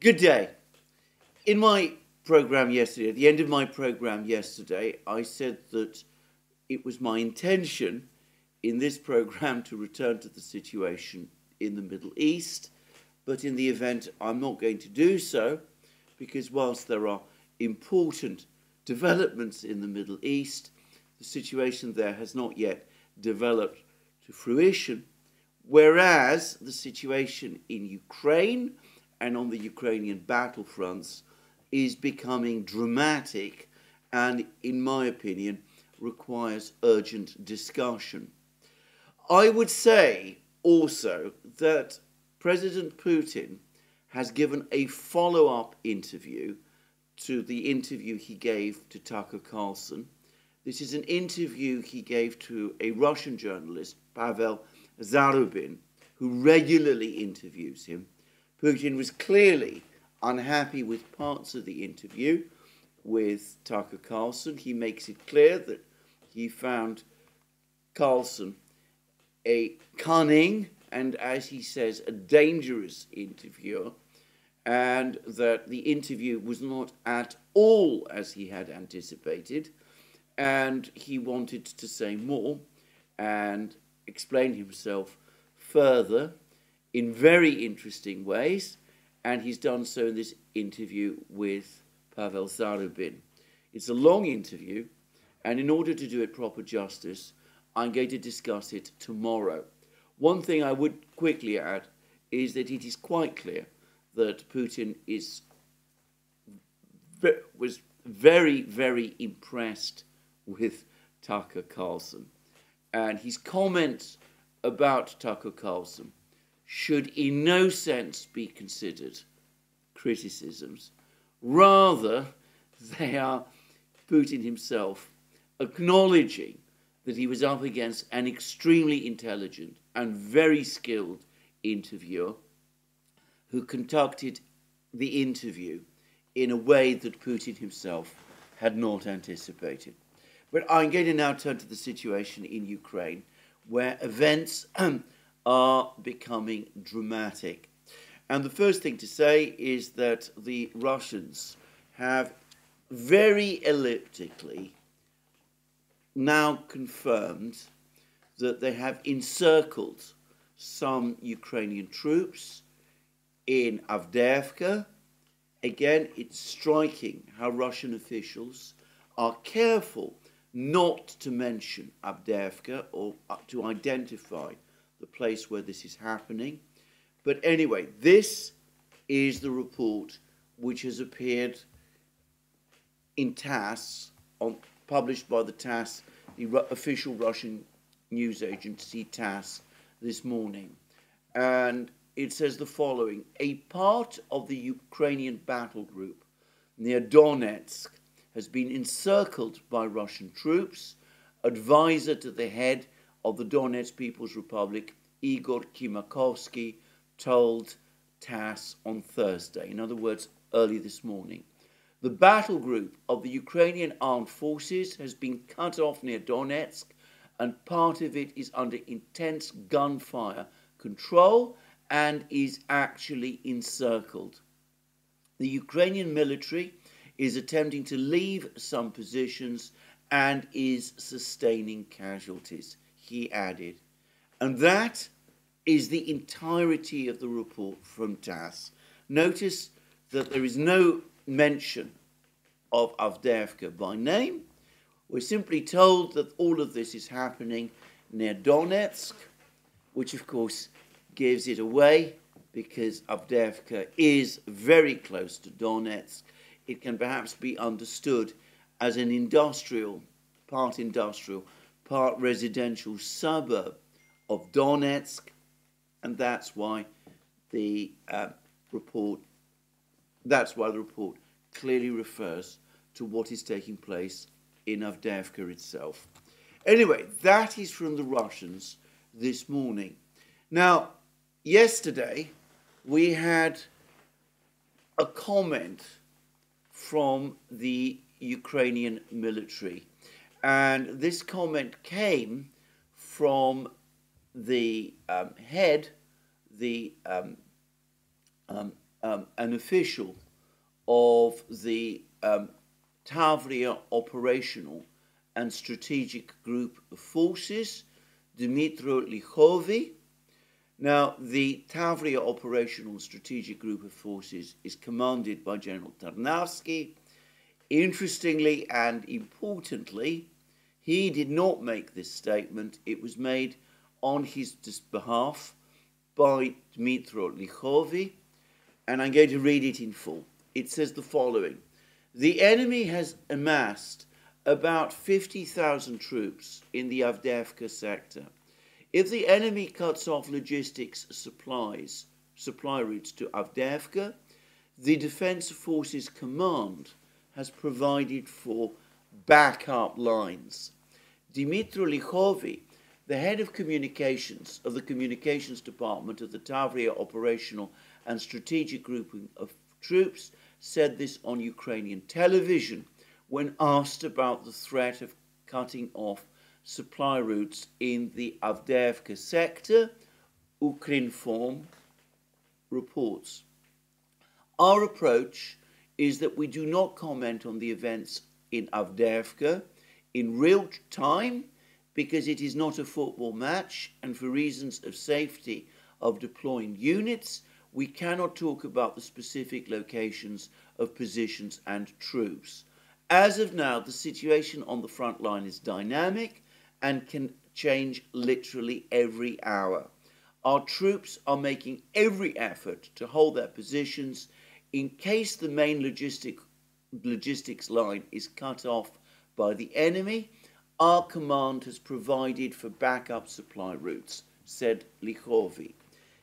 Good day. In my program yesterday, at the end of my program yesterday, I said that it was my intention in this program to return to the situation in the Middle East, but in the event I'm not going to do so, because whilst there are important developments in the Middle East, the situation there has not yet developed to fruition, whereas the situation in Ukraine and on the Ukrainian battlefronts is becoming dramatic and, in my opinion, requires urgent discussion. I would say also that President Putin has given a follow-up interview to the interview he gave to Tucker Carlson. This is an interview he gave to a Russian journalist, Pavel Zarubin, who regularly interviews him. Putin was clearly unhappy with parts of the interview with Tucker Carlson. He makes it clear that he found Carlson a cunning and, as he says, a dangerous interviewer, and that the interview was not at all as he had anticipated, and he wanted to say more and explain himself further in very interesting ways, and he's done so in this interview with Pavel Zarubin. It's a long interview, and in order to do it proper justice, I'm going to discuss it tomorrow. One thing I would quickly add is that it is quite clear that Putin was very, very impressed with Tucker Carlson, and his comments about Tucker Carlson should in no sense be considered criticisms. Rather, they are Putin himself acknowledging that he was up against an extremely intelligent and very skilled interviewer who conducted the interview in a way that Putin himself had not anticipated. But I'm going to now turn to the situation in Ukraine, where events are becoming dramatic. And the first thing to say is that the Russians have very elliptically now confirmed that they have encircled some Ukrainian troops in Avdeyevka. Again, it's striking how Russian officials are careful not to mention Avdeyevka or to identify the place where this is happening. But anyway, this is the report which has appeared in TASS, published by the TASS, the official Russian news agency TASS, this morning. And it says the following: a part of the Ukrainian battle group near Donetsk has been encircled by Russian troops. Advisor to the head of the Donetsk People's Republic, Igor Kimakovsky, told TASS on Thursday, in other words, early this morning. The battle group of the Ukrainian armed forces has been cut off near Donetsk, and part of it is under intense gunfire control and is actually encircled. The Ukrainian military is attempting to leave some positions and is sustaining casualties, he added. And that is the entirety of the report from TASS. Notice that there is no mention of Avdeyevka by name. We're simply told that all of this is happening near Donetsk, which of course gives it away because Avdeyevka is very close to Donetsk. It can perhaps be understood as an industrial, part residential suburb of Donetsk, and that's why the report clearly refers to what is taking place in Avdeyevka itself. Anyway, that is from the Russians this morning. Now, yesterday we had a comment from the Ukrainian military, and this comment came from the head, the an official of the Tavria Operational and Strategic Group of Forces, Dmitry Likhovi. Now, the Tavria Operational and Strategic Group of Forces is commanded by General Tarnavsky. Interestingly and importantly, he did not make this statement. It was made on his behalf by Dmitry Likhovi, and I'm going to read it in full. It says the following: the enemy has amassed about 50,000 troops in the Avdeyevka sector. If the enemy cuts off logistics supply routes to Avdeyevka, the Defense Forces Command has provided for backup lines. Dmitry Likhovi, the head of communications of the communications department of the Tavria Operational and Strategic Grouping of Troops, said this on Ukrainian television when asked about the threat of cutting off supply routes in the Avdeyevka sector. Ukrinform reports, our approach is that we do not comment on the events in Avdeyevka in real time because it is not a football match, and for reasons of safety of deploying units, we cannot talk about the specific locations of positions and troops. As of now, the situation on the front line is dynamic and can change literally every hour. Our troops are making every effort to hold their positions in case the main logistics line is cut off by the enemy. Our command has provided for backup supply routes, said Likhovi.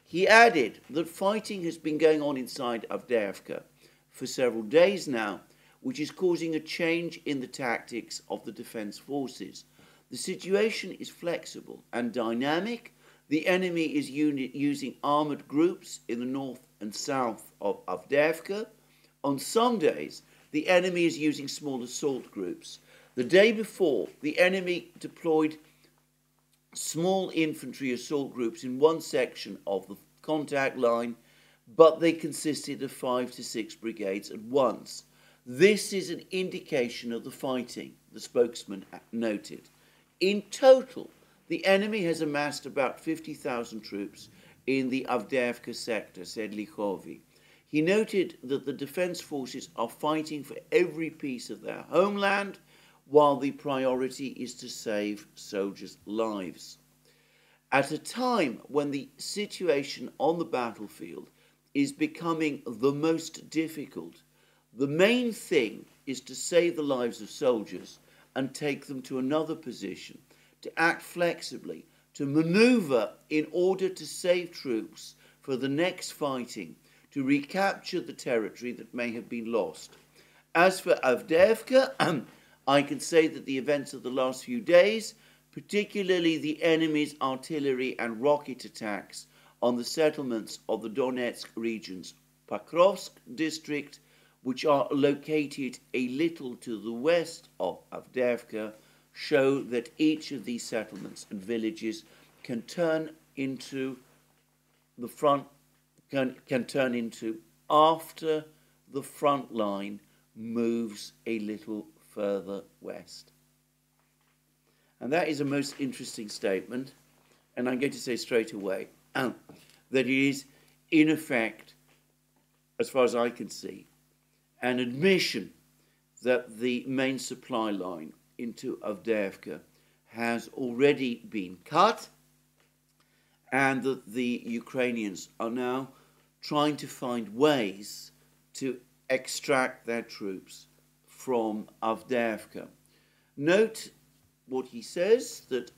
He added that fighting has been going on inside Avdeyevka for several days now, which is causing a change in the tactics of the defense forces. The situation is flexible and dynamic. The enemy is using armored groups in the north and south of Avdeyevka. On some days, the enemy is using small assault groups. The day before, the enemy deployed small infantry assault groups in one section of the contact line, but they consisted of 5 to 6 brigades at once. This is an indication of the fighting, the spokesman noted. In total, the enemy has amassed about 50,000 troops in the Avdeyevka sector, said Likhovi. He noted that the defense forces are fighting for every piece of their homeland, while the priority is to save soldiers' lives. At a time when the situation on the battlefield is becoming the most difficult, the main thing is to save the lives of soldiers and take them to another position, to act flexibly, to maneuver in order to save troops for the next fighting, to recapture the territory that may have been lost. As for Avdeyevka, I can say that the events of the last few days, particularly the enemy's artillery and rocket attacks on the settlements of the Donetsk region's Pokrovsk district, which are located a little to the west of Avdeyevka, show that each of these settlements and villages can turn into after the front line moves a little further west. And that is a most interesting statement, and I'm going to say straight away that it is, in effect, as far as I can see, an admission that the main supply line into Avdeyevka has already been cut, and that the Ukrainians are now trying to find ways to extract their troops from Avdeyevka. Note what he says, that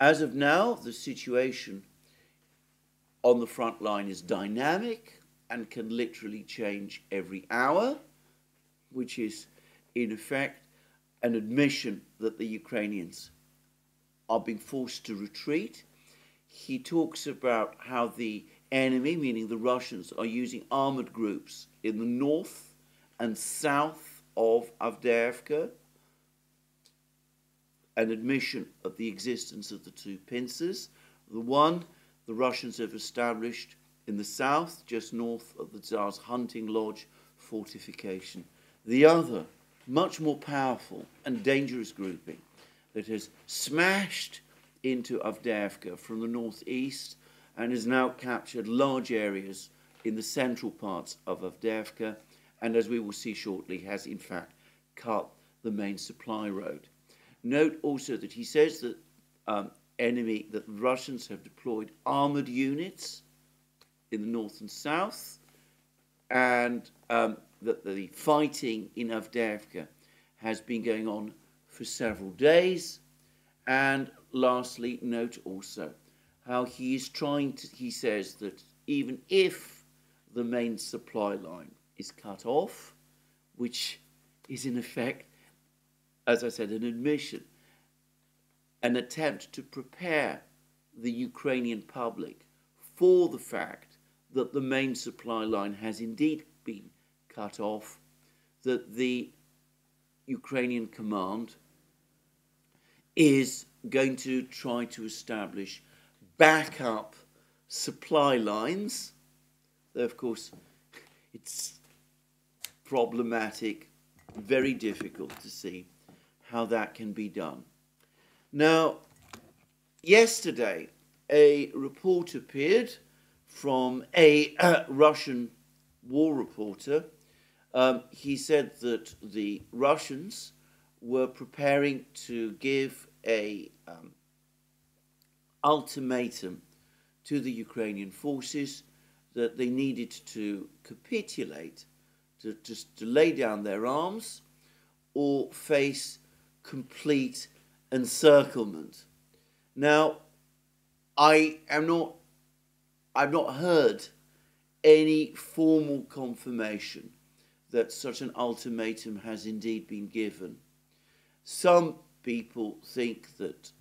as of now, the situation on the front line is dynamic and can literally change every hour, which is, in effect, an admission that the Ukrainians are being forced to retreat. He talks about how the enemy, meaning the Russians, are using armored groups in the north and south of Avdeyevka, an admission of the existence of the two pincers. The one the Russians have established in the south, just north of the Tsar's hunting lodge fortification. The other, much more powerful and dangerous grouping that has smashed into Avdeyevka from the northeast and has now captured large areas in the central parts of Avdeyevka, and as we will see shortly, has in fact cut the main supply road. Note also that he says that that Russians have deployed armored units in the north and south, and that the fighting in Avdeyevka has been going on for several days. And lastly, note also how he is he says that even if the main supply line is cut off, which is in effect, as I said, an admission, an attempt to prepare the Ukrainian public for the fact that the main supply line has indeed been cut off, that the Ukrainian command is going to try to establish backup supply lines, though of course it's problematic, very difficult to see how that can be done. Now, yesterday a report appeared from a Russian war reporter. He said that the Russians were preparing to give a ultimatum to the Ukrainian forces that they needed to capitulate, to lay down their arms or face complete encirclement. Now, I've not heard any formal confirmation that such an ultimatum has indeed been given. Some people think that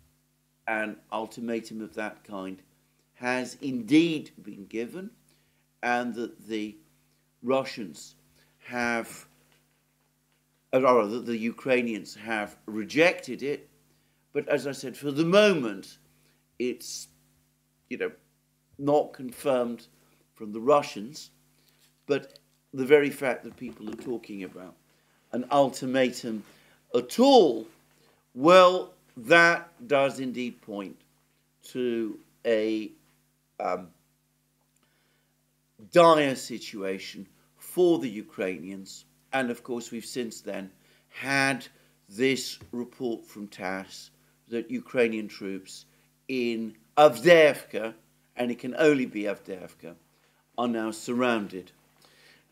an ultimatum of that kind has indeed been given, and that the Russians have, or that the Ukrainians have rejected it. But as I said, for the moment, it's, not confirmed from the Russians, but the very fact that people are talking about an ultimatum at all, well, that does indeed point to a dire situation for the Ukrainians. And of course, we've since then had this report from TASS that Ukrainian troops in Avdeyevka, and it can only be Avdeyevka, are now surrounded.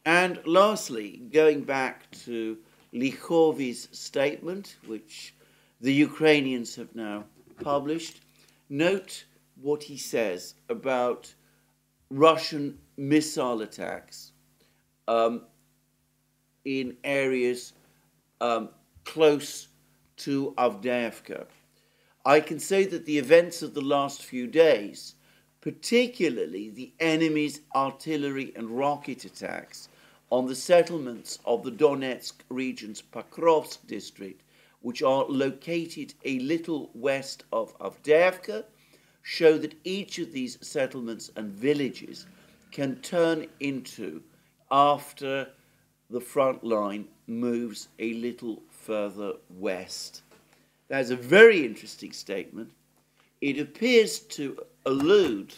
And lastly, going back to Likhovy's statement, which the Ukrainians have now published, note what he says about Russian missile attacks in areas close to Avdeyevka. I can say that the events of the last few days, particularly the enemy's artillery and rocket attacks on the settlements of the Donetsk region's Pokrovsk district, which are located a little west of Avdeyevka, show that each of these settlements and villages can turn into, after the front line moves a little further west. That's a very interesting statement. It appears to allude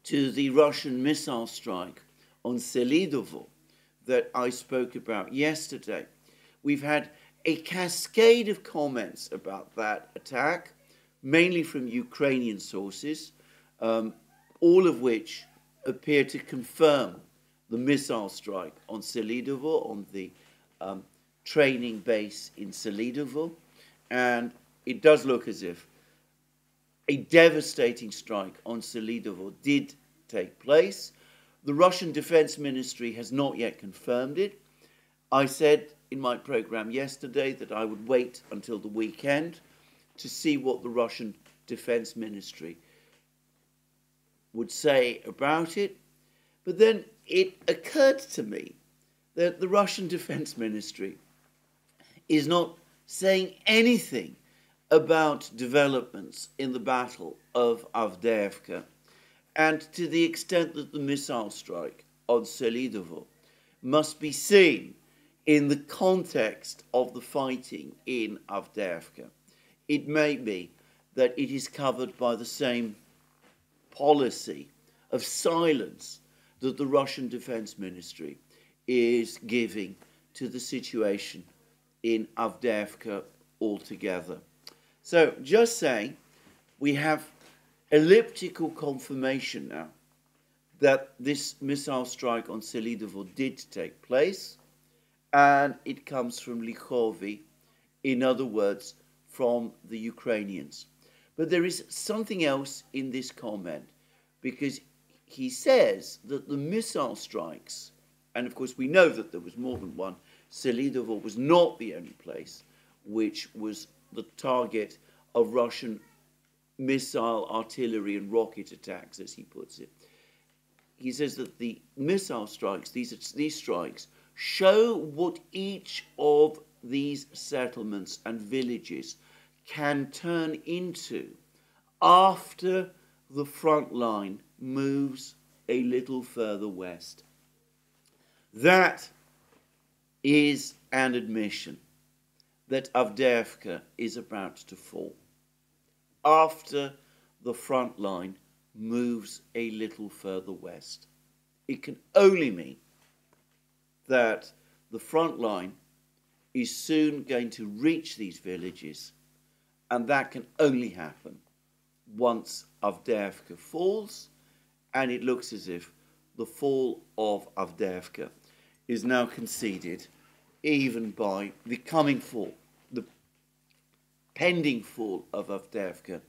to the Russian missile strike on Selidovo that I spoke about yesterday. We've had a cascade of comments about that attack, mainly from Ukrainian sources, all of which appear to confirm the missile strike on Selidovo, on the training base in Selidovo. And it does look as if a devastating strike on Selidovo did take place. The Russian Defense Ministry has not yet confirmed it. I said in my program yesterday that I would wait until the weekend to see what the Russian Defense Ministry would say about it. But then it occurred to me that the Russian Defense Ministry is not saying anything about developments in the Battle of Avdeyevka. And to the extent that the missile strike on Selidovo must be seen in the context of the fighting in Avdeyevka, it may be that it is covered by the same policy of silence that the Russian Defense Ministry is giving to the situation in Avdeyevka altogether. So, just saying, we have elliptical confirmation now that this missile strike on Selidovo did take place, and it comes from Lychowy, in other words, from the Ukrainians. But there is something else in this comment, because he says that the missile strikes, and of course we know that there was more than one, Selidovo was not the only place which was the target of Russian missile, artillery and rocket attacks, as he puts it. He says that the missile strikes, these strikes, show what each of these settlements and villages can turn into after the front line moves a little further west. That is an admission that Avdeyevka is about to fall after the front line moves a little further west. It can only mean that the front line is soon going to reach these villages, and that can only happen once Avdeyevka falls, and it looks as if the fall of Avdeyevka is now conceded even by the coming fall. The pending fall of Avdeyevka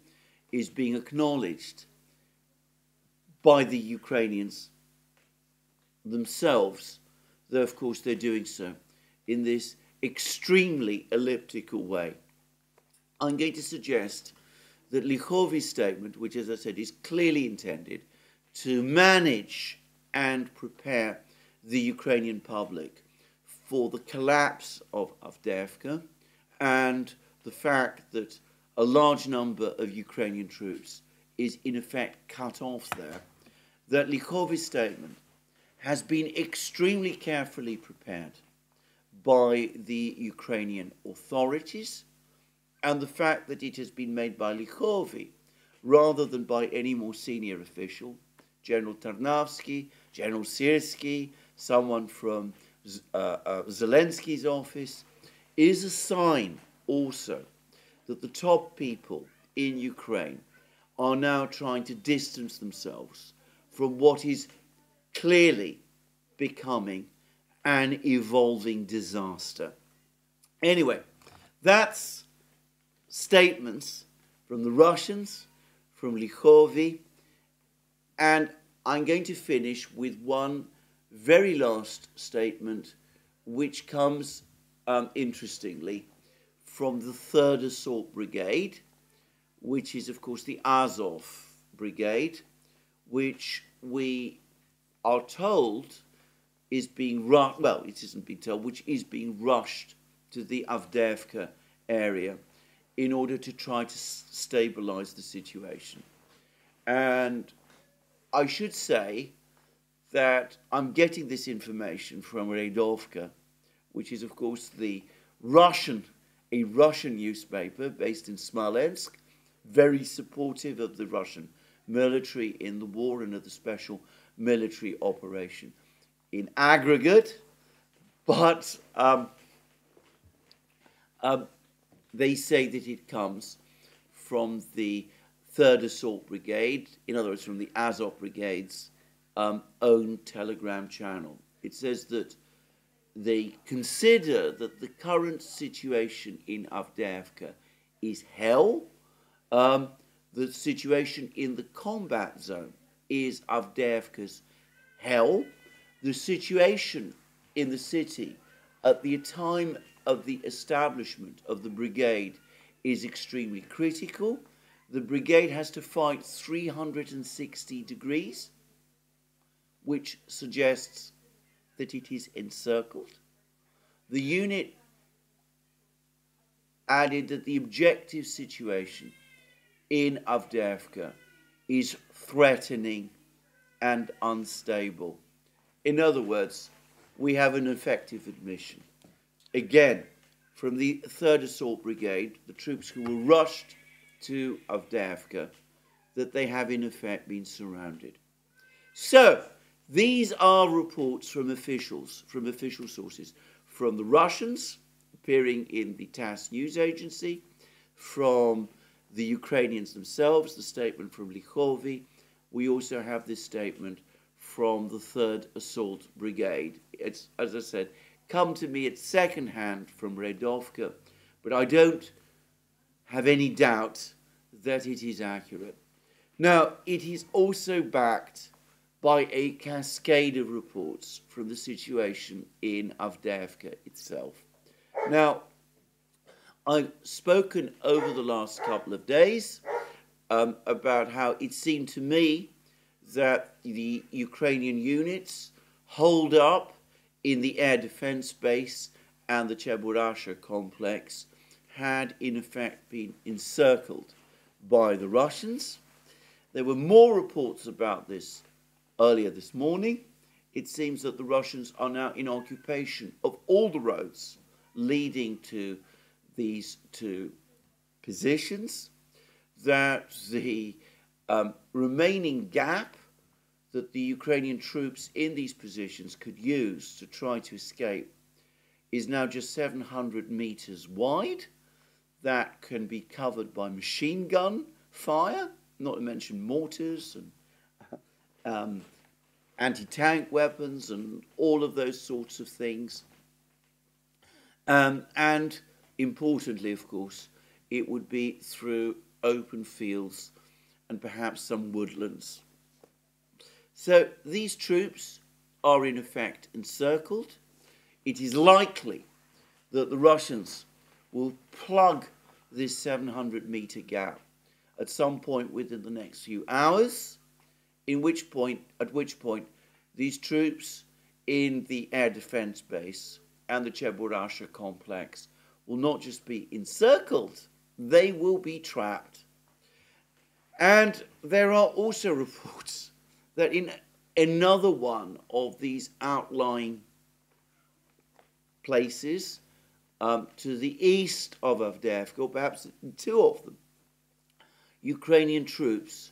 is being acknowledged by the Ukrainians themselves, though of course they're doing so in this extremely elliptical way. I'm going to suggest that Lychowy's statement, which as I said is clearly intended to manage and prepare the Ukrainian public for the collapse of Avdeyevka and the fact that a large number of Ukrainian troops is in effect cut off there, that Lychowy's statement has been extremely carefully prepared by the Ukrainian authorities, and the fact that it has been made by Lychowy rather than by any more senior official, General Tarnavsky, General Syrski, someone from Zelensky's office, is a sign also that the top people in Ukraine are now trying to distance themselves from what is clearly becoming an evolving disaster. Anyway, that's statements from the Russians, from Lychowy, and I'm going to finish with one very last statement, which comes, interestingly, from the 3rd Assault Brigade, which is, of course, the Azov Brigade, which we are told is being rushed, well, it isn't being told, which is being rushed to the Avdeyevka area in order to try to stabilize the situation. And I should say that I'm getting this information from Redovka, which is, of course, a Russian newspaper based in Smolensk, very supportive of the Russian military in the war and of the special military operation in aggregate, but they say that it comes from the 3rd Assault Brigade, in other words, from the Azov Brigade's own Telegram channel. It says that they consider that the current situation in Avdeyevka is hell. The situation in the combat zone is Avdeyevka's hell. The situation in the city at the time of the establishment of the brigade is extremely critical. The brigade has to fight 360 degrees, which suggests that it is encircled. The unit added that the objective situation in Avdeyevka is threatening and unstable. In other words, we have an effective admission. Again, from the 3rd Assault Brigade, the troops who were rushed to Avdeyevka, that they have in effect been surrounded. So, these are reports from officials, from official sources, from the Russians, appearing in the TASS news agency, from the Ukrainians themselves, the statement from Lychovy. We also have this statement from the 3rd Assault Brigade. It's, as I said, come to me at second hand from Redovka, but I don't have any doubt that it is accurate. Now, it is also backed by a cascade of reports from the situation in Avdeyevka itself. Now, I've spoken over the last couple of days about how it seemed to me that the Ukrainian units holed up in the air defense base and the Cheburasha complex had in effect been encircled by the Russians. There were more reports about this earlier this morning. It seems that the Russians are now in occupation of all the roads leading to these two positions, that the remaining gap that the Ukrainian troops in these positions could use to try to escape is now just 700 meters wide. That can be covered by machine gun fire, not to mention mortars and anti-tank weapons and all of those sorts of things. And importantly, of course, it would be through open fields and perhaps some woodlands. So these troops are in effect encircled. It is likely that the Russians will plug this 700-meter gap at some point within the next few hours, at which point these troops in the air defense base and the Cheburasha complex will not just be encircled, they will be trapped. And there are also reports that in another one of these outlying places to the east of Avdeyevka, or perhaps two of them, Ukrainian troops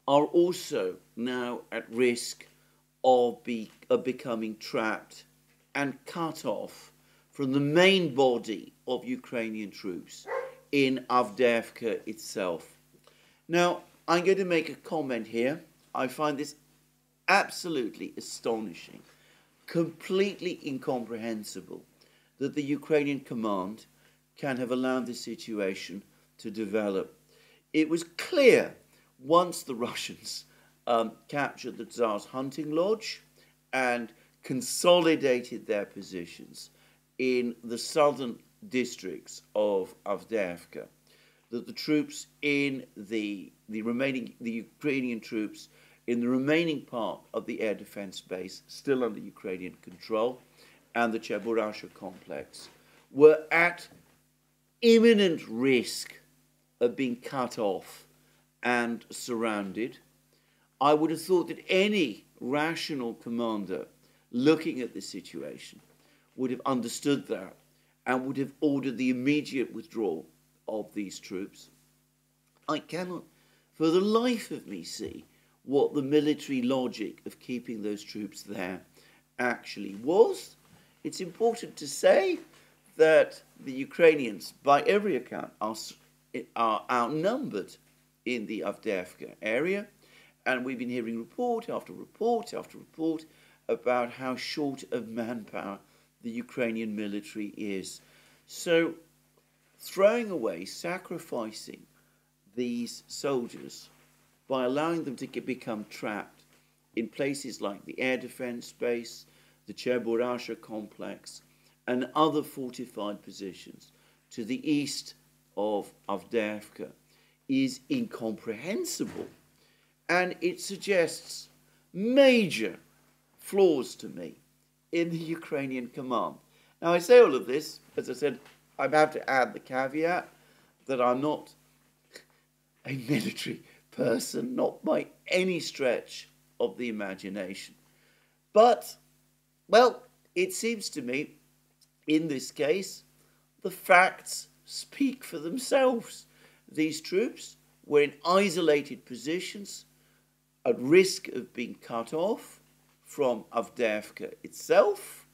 are also now at risk of becoming trapped and cut off from the main body of Ukrainian troops in Avdeyevka itself. Now, I'm going to make a comment here. I find this absolutely astonishing, completely incomprehensible that the Ukrainian command can have allowed this situation to develop. It was clear once the Russians captured the Tsar's hunting lodge and consolidated their positions in the southern districts of Avdeyevka, that the troops in the Ukrainian troops in the remaining part of the air defense base, still under Ukrainian control, and the Cheburasha complex, were at imminent risk of being cut off and surrounded. I would have thought that any rational commander looking at this situation would have understood that and would have ordered the immediate withdrawal of these troops. I cannot for the life of me see what the military logic of keeping those troops there actually was. It's important to say that the Ukrainians, by every account, are outnumbered in the Avdeyevka area, and we've been hearing report after report after report about how short of manpower the Ukrainian military is. So throwing away, sacrificing these soldiers by allowing them to become trapped in places like the air defense base, the Cheburasha complex, and other fortified positions to the east of Avdeyevka is incomprehensible. And it suggests major flaws to me in the Ukrainian command. Now, I say all of this, as I said, I have to add the caveat that I'm not a military person, not by any stretch of the imagination. But, well, it seems to me, in this case, the facts speak for themselves. These troops were in isolated positions, at risk of being cut off from Avdeyevka itself.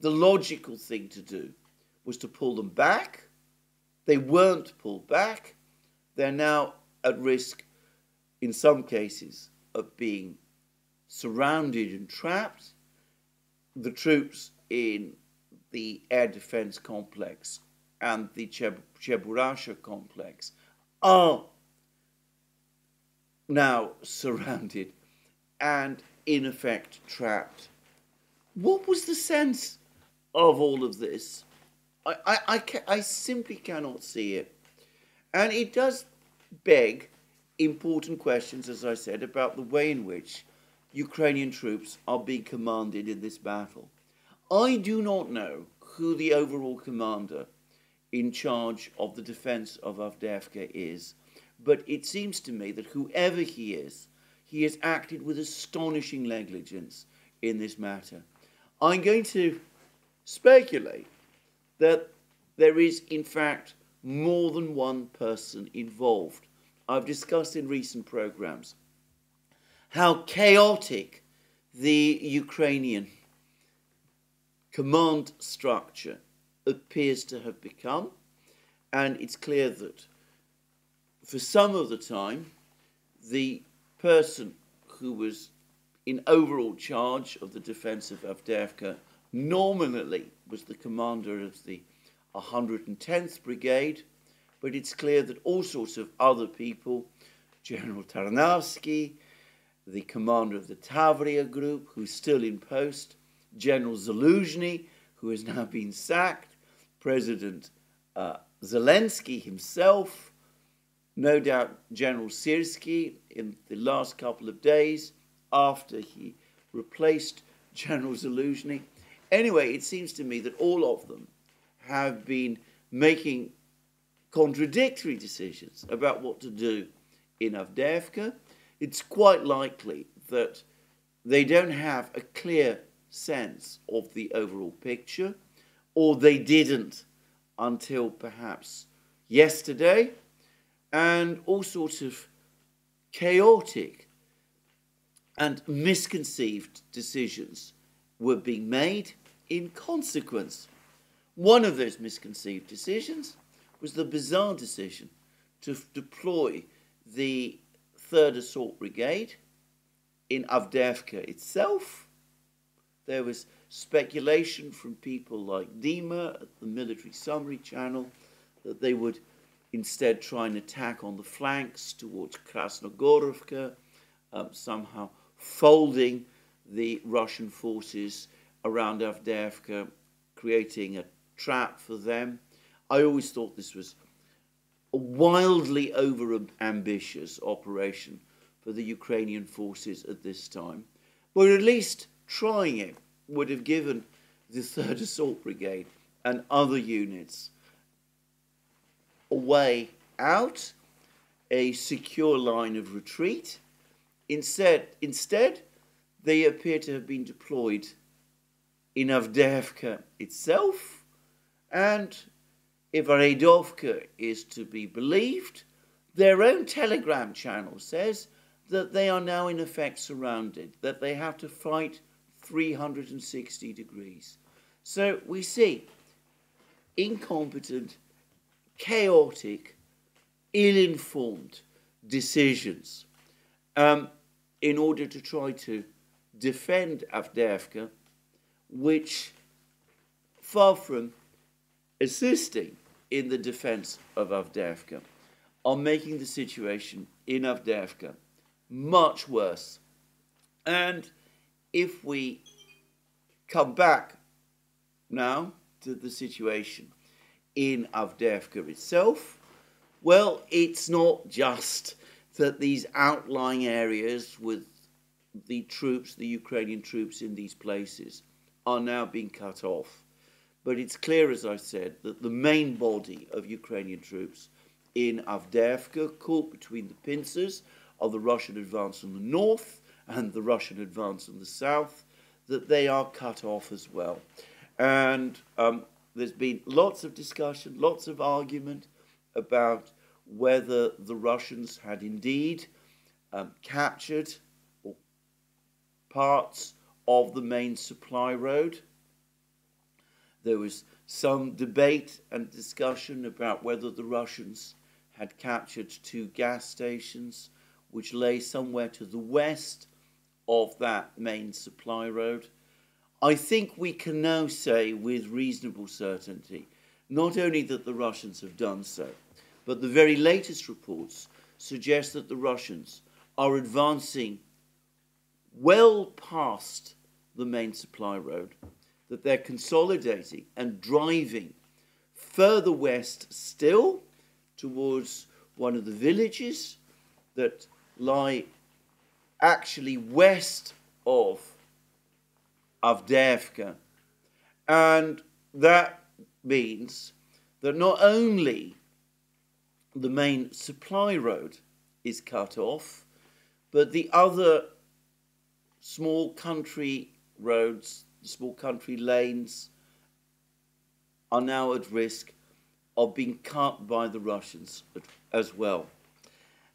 The logical thing to do was to pull them back. They weren't pulled back. They're now at risk, in some cases, of being surrounded and trapped. The troops in the air defense complex and the Cheburasha complex are now surrounded and, in effect, trapped. What was the sense of all of this? I simply cannot see it. And it does beg important questions, as I said, about the way in which Ukrainian troops are being commanded in this battle. I do not know who the overall commander in charge of the defense of Avdeyevka is, but it seems to me that whoever he has acted with astonishing negligence in this matter. I'm going to speculate that there is, in fact, more than one person involved. I've discussed in recent programs how chaotic the Ukrainian command structure appears to have become, and it's clear that for some of the time, the person who was in overall charge of the defense of Avdeyevka nominally was the commander of the 110th Brigade, but it's clear that all sorts of other people, General Tarnavsky, the commander of the Tavria group, who's still in post, General Zelensky, who has now been sacked, President Zelensky himself, no doubt General Syrski in the last couple of days after he replaced General Zelensky. Anyway, it seems to me that all of them have been making contradictory decisions about what to do in Avdeyevka. It's quite likely that they don't have a clear sense of the overall picture, or they didn't until perhaps yesterday, and all sorts of chaotic and misconceived decisions were being made in consequence. One of those misconceived decisions was the bizarre decision to deploy the 3rd Assault Brigade in Avdeyevka itself. There was speculation from people like Dima at the Military Summary Channel that they would instead try and attack on the flanks towards Krasnogorovka, somehow folding the Russian forces around Avdeyevka, creating a trap for them. I always thought this was a wildly over-ambitious operation for the Ukrainian forces at this time, but at least trying it would have given the 3rd Assault Brigade and other units a way out, a secure line of retreat. Instead, they appear to have been deployed in Avdeyevka itself, and if Avdeyevka is to be believed, their own telegram channel says that they are now in effect surrounded, that they have to fight 360 degrees. So we see incompetent, chaotic, ill-informed decisions in order to try to defend Avdeyevka, which, far from assisting in the defense of Avdeyevka, are making the situation in Avdeyevka much worse. And if we come back now to the situation in Avdeyevka itself, well, it's not just that these outlying areas with the troops, the Ukrainian troops in these places, are now being cut off. But it's clear, as I said, that the main body of Ukrainian troops in Avdeyevka, caught between the pincers of the Russian advance on the north and the Russian advance in the south, that they are cut off as well. And there's been lots of discussion, lots of argument about whether the Russians had indeed captured parts of the main supply road. There was some debate and discussion about whether the Russians had captured 2 gas stations which lay somewhere to the west of that main supply road. I think we can now say with reasonable certainty not only that the Russians have done so, but the very latest reports suggest that the Russians are advancing well past the main supply road, that they're consolidating and driving further west still towards one of the villages that lie actually west of Avdeyevka. And that means that not only the main supply road is cut off, but the other small country roads, small country lanes are now at risk of being cut by the Russians as well.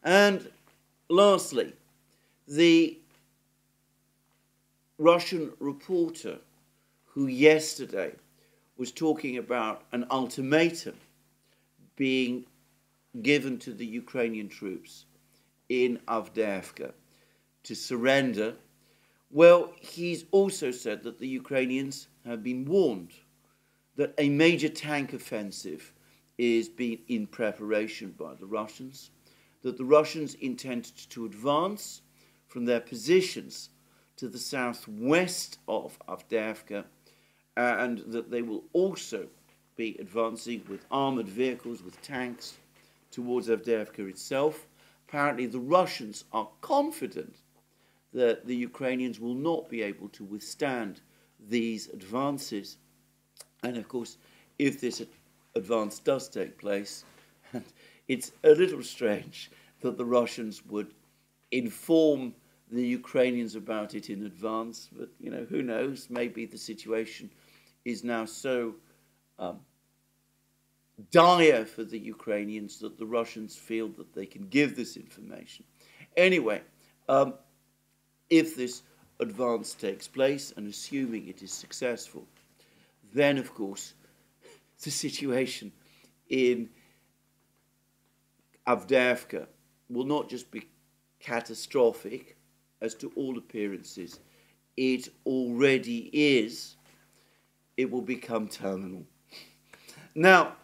And lastly, the Russian reporter who yesterday was talking about an ultimatum being given to the Ukrainian troops in Avdeyevka to surrender, well, he's also said that the Ukrainians have been warned that a major tank offensive is being in preparation by the Russians, that the Russians intend to advance from their positions to the southwest of Avdeyevka, and that they will also be advancing with armoured vehicles, with tanks, towards Avdeyevka itself. Apparently the Russians are confident that the Ukrainians will not be able to withstand these advances. And of course, if this advance does take place, and it's a little strange that the Russians would inform the Ukrainians about it in advance, but, you know, who knows? Maybe the situation is now so dire for the Ukrainians that the Russians feel that they can give this information. Anyway, if this advance takes place, and assuming it is successful, then, of course, the situation in Avdeyevka will not just be catastrophic, as to all appearances it already is, it will become terminal. Now,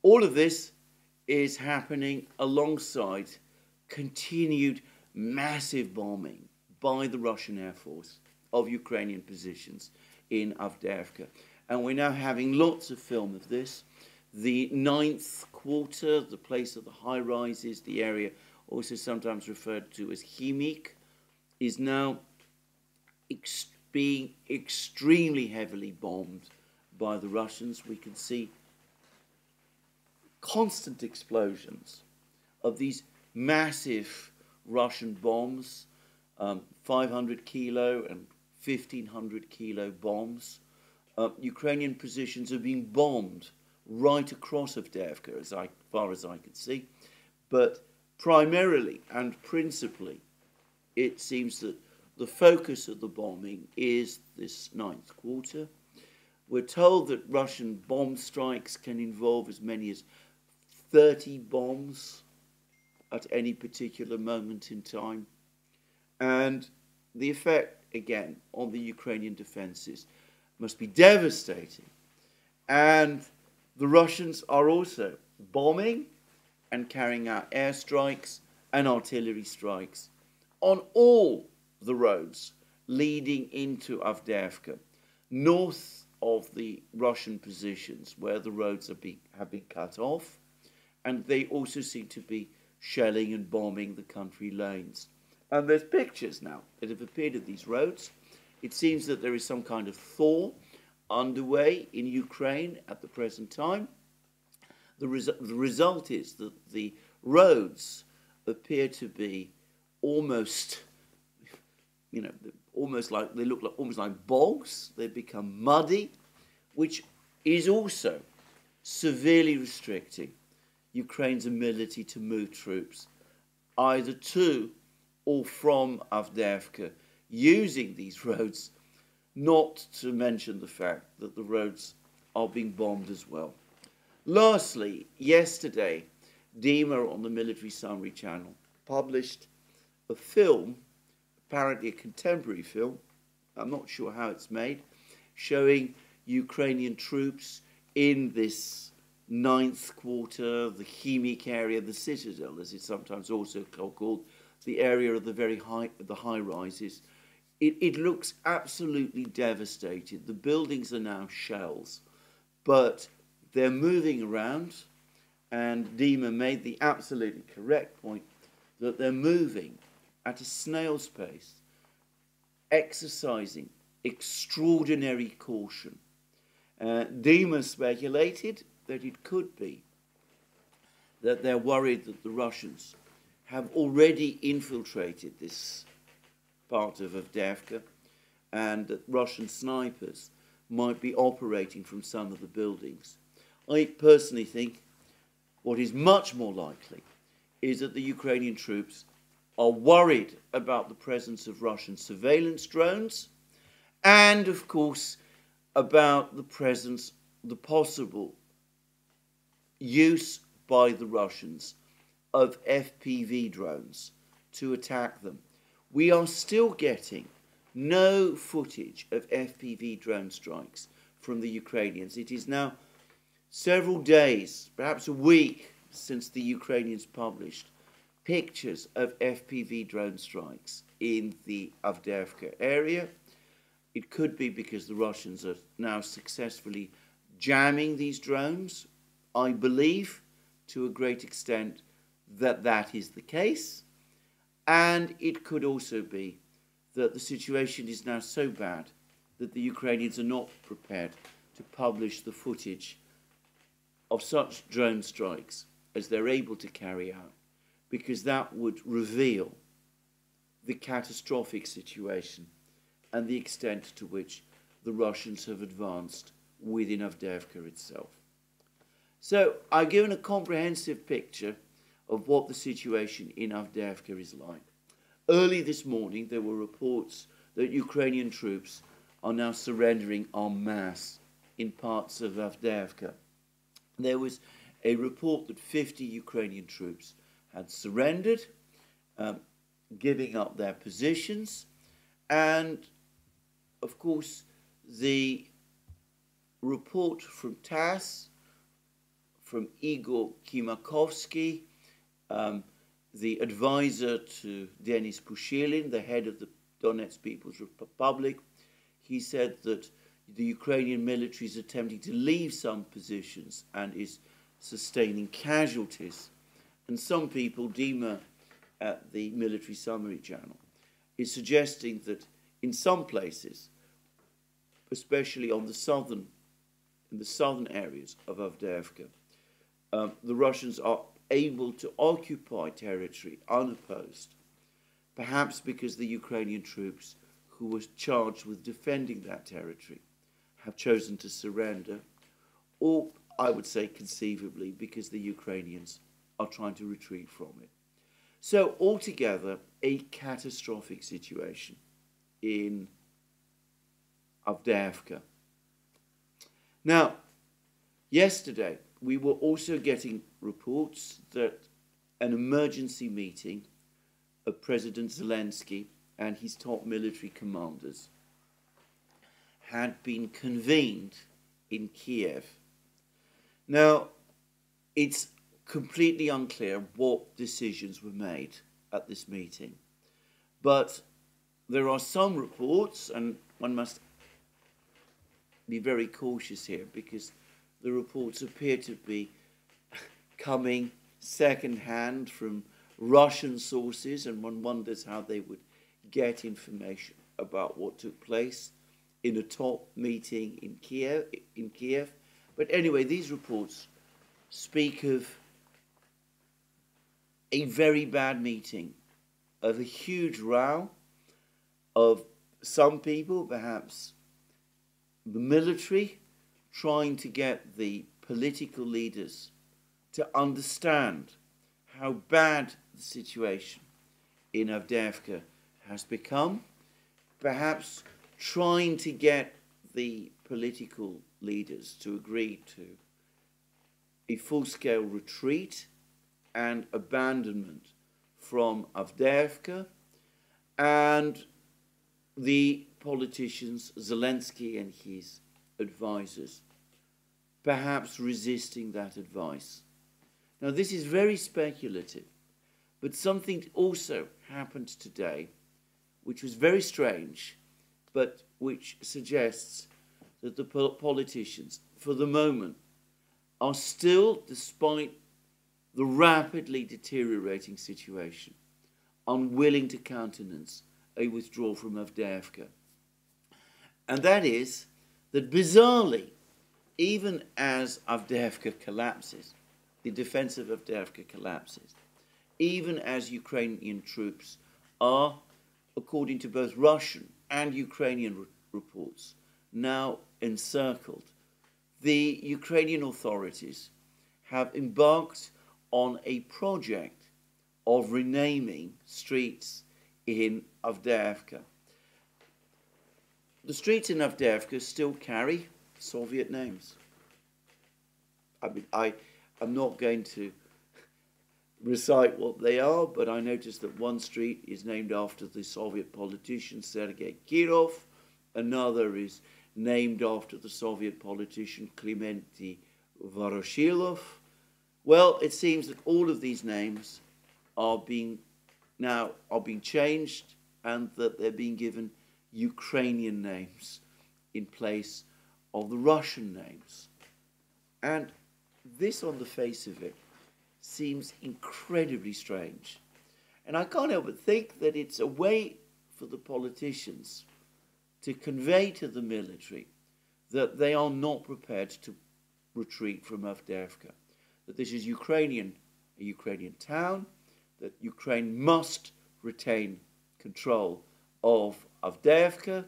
all of this is happening alongside continued massive bombing by the Russian Air Force of Ukrainian positions in Avdeyevka. And we're now having lots of film of this. The 9th quarter, the place of the high rises, the area also sometimes referred to as Khimik, is now being extremely heavily bombed by the Russians. We can see constant explosions of these massive Russian bombs, 500 kilo and 1,500 kilo bombs. Ukrainian positions are being bombed right across Avdeyevka, as far as I can see. But primarily and principally, it seems that the focus of the bombing is this 9th quarter. We're told that Russian bomb strikes can involve as many as 30 bombs at any particular moment in time. And the effect, again, on the Ukrainian defenses must be devastating. And the Russians are also bombing and carrying out airstrikes and artillery strikes on all the roads leading into Avdeyevka, north of the Russian positions where the roads have been cut off, and they also seem to be shelling and bombing the country lanes. And there's pictures now that have appeared of these roads. It seems that there is some kind of thaw underway in Ukraine at the present time. The result is that the roads appear to be almost you know, almost like they look like almost like bogs. They become muddy, which is also severely restricting Ukraine's ability to move troops either to or from Avdeyevka using these roads, not to mention the fact that the roads are being bombed as well. Lastly, yesterday, Dima on the Military Summary Channel published a film, apparently a contemporary film, I'm not sure how it's made, showing Ukrainian troops in this ninth quarter, the Chemic area, the citadel, as it's sometimes also called, the area of the high rises. It looks absolutely devastated. The buildings are now shells, but they're moving around, and Dima made the absolutely correct point that they're moving at a snail's pace, exercising extraordinary caution. Dima speculated that it could be that they're worried that the Russians have already infiltrated this part of Avdeyevka and that Russian snipers might be operating from some of the buildings. I personally think what is much more likely is that the Ukrainian troops are worried about the presence of Russian surveillance drones and, of course, about the presence, the possible use by the Russians of FPV drones to attack them. We are still getting no footage of FPV drone strikes from the Ukrainians. It is now several days, perhaps a week, since the Ukrainians published pictures of FPV drone strikes in the Avdeyevka area. It could be because the Russians are now successfully jamming these drones. I believe, to a great extent, that that is the case. And it could also be that the situation is now so bad that the Ukrainians are not prepared to publish the footage of such drone strikes as they're able to carry out, because that would reveal the catastrophic situation and the extent to which the Russians have advanced within Avdeyevka itself. So I've given a comprehensive picture of what the situation in Avdeyevka is like. Early this morning, there were reports that Ukrainian troops are now surrendering en masse in parts of Avdeyevka. There was a report that 50 Ukrainian troops had surrendered, giving up their positions, and of course the report from TASS, from Igor Kimakovsky, the advisor to Denis Pushilin, the head of the Donetsk People's Republic, he said that the Ukrainian military is attempting to leave some positions and is sustaining casualties. And some people, Dima at the Military Summary Channel, is suggesting that in some places, especially on in the southern areas of Avdeyevka, the Russians are able to occupy territory unopposed, perhaps because the Ukrainian troops who were charged with defending that territory have chosen to surrender, or I would say conceivably because the Ukrainians are trying to retreat from it. So altogether, a catastrophic situation in Avdeyevka. Now, yesterday, we were also getting reports that an emergency meeting of President Zelensky and his top military commanders had been convened in Kiev. Now, it's completely unclear what decisions were made at this meeting, but there are some reports, and one must be very cautious here because the reports appear to be coming second-hand from Russian sources, and one wonders how they would get information about what took place in a top meeting in Kiev. But anyway, these reports speak of a very bad meeting, of a huge row, of some people, perhaps the military, trying to get the political leaders to understand how bad the situation in Avdeyevka has become, perhaps trying to get the political leaders to agree to a full-scale retreat and abandonment from Avdeyevka, and the politicians, Zelensky and his advisors, perhaps resisting that advice. Now, this is very speculative, but something also happened today which was very strange, but which suggests that the politicians, for the moment, are still, despite the rapidly deteriorating situation, unwilling to countenance a withdrawal from Avdeyevka. And that is that, bizarrely, even as Avdeyevka collapses, the defense of Avdeyevka collapses, even as Ukrainian troops are, according to both Russian and Ukrainian reports, now encircled, the Ukrainian authorities have embarked on a project of renaming streets in Avdeyevka. The streets in Avdeyevka still carry Soviet names. I mean, I'm not going to recite what they are, but I noticed that one street is named after the Soviet politician Sergei Kirov, another is named after the Soviet politician Clemente Voroshilov. Well, it seems that all of these names are being changed, and that they're being given Ukrainian names in place of the Russian names. And this, on the face of it, seems incredibly strange. And I can't help but think that it's a way for the politicians to convey to the military that they are not prepared to retreat from Avdeyevka, that this is a Ukrainian town, that Ukraine must retain control of Avdeyevka,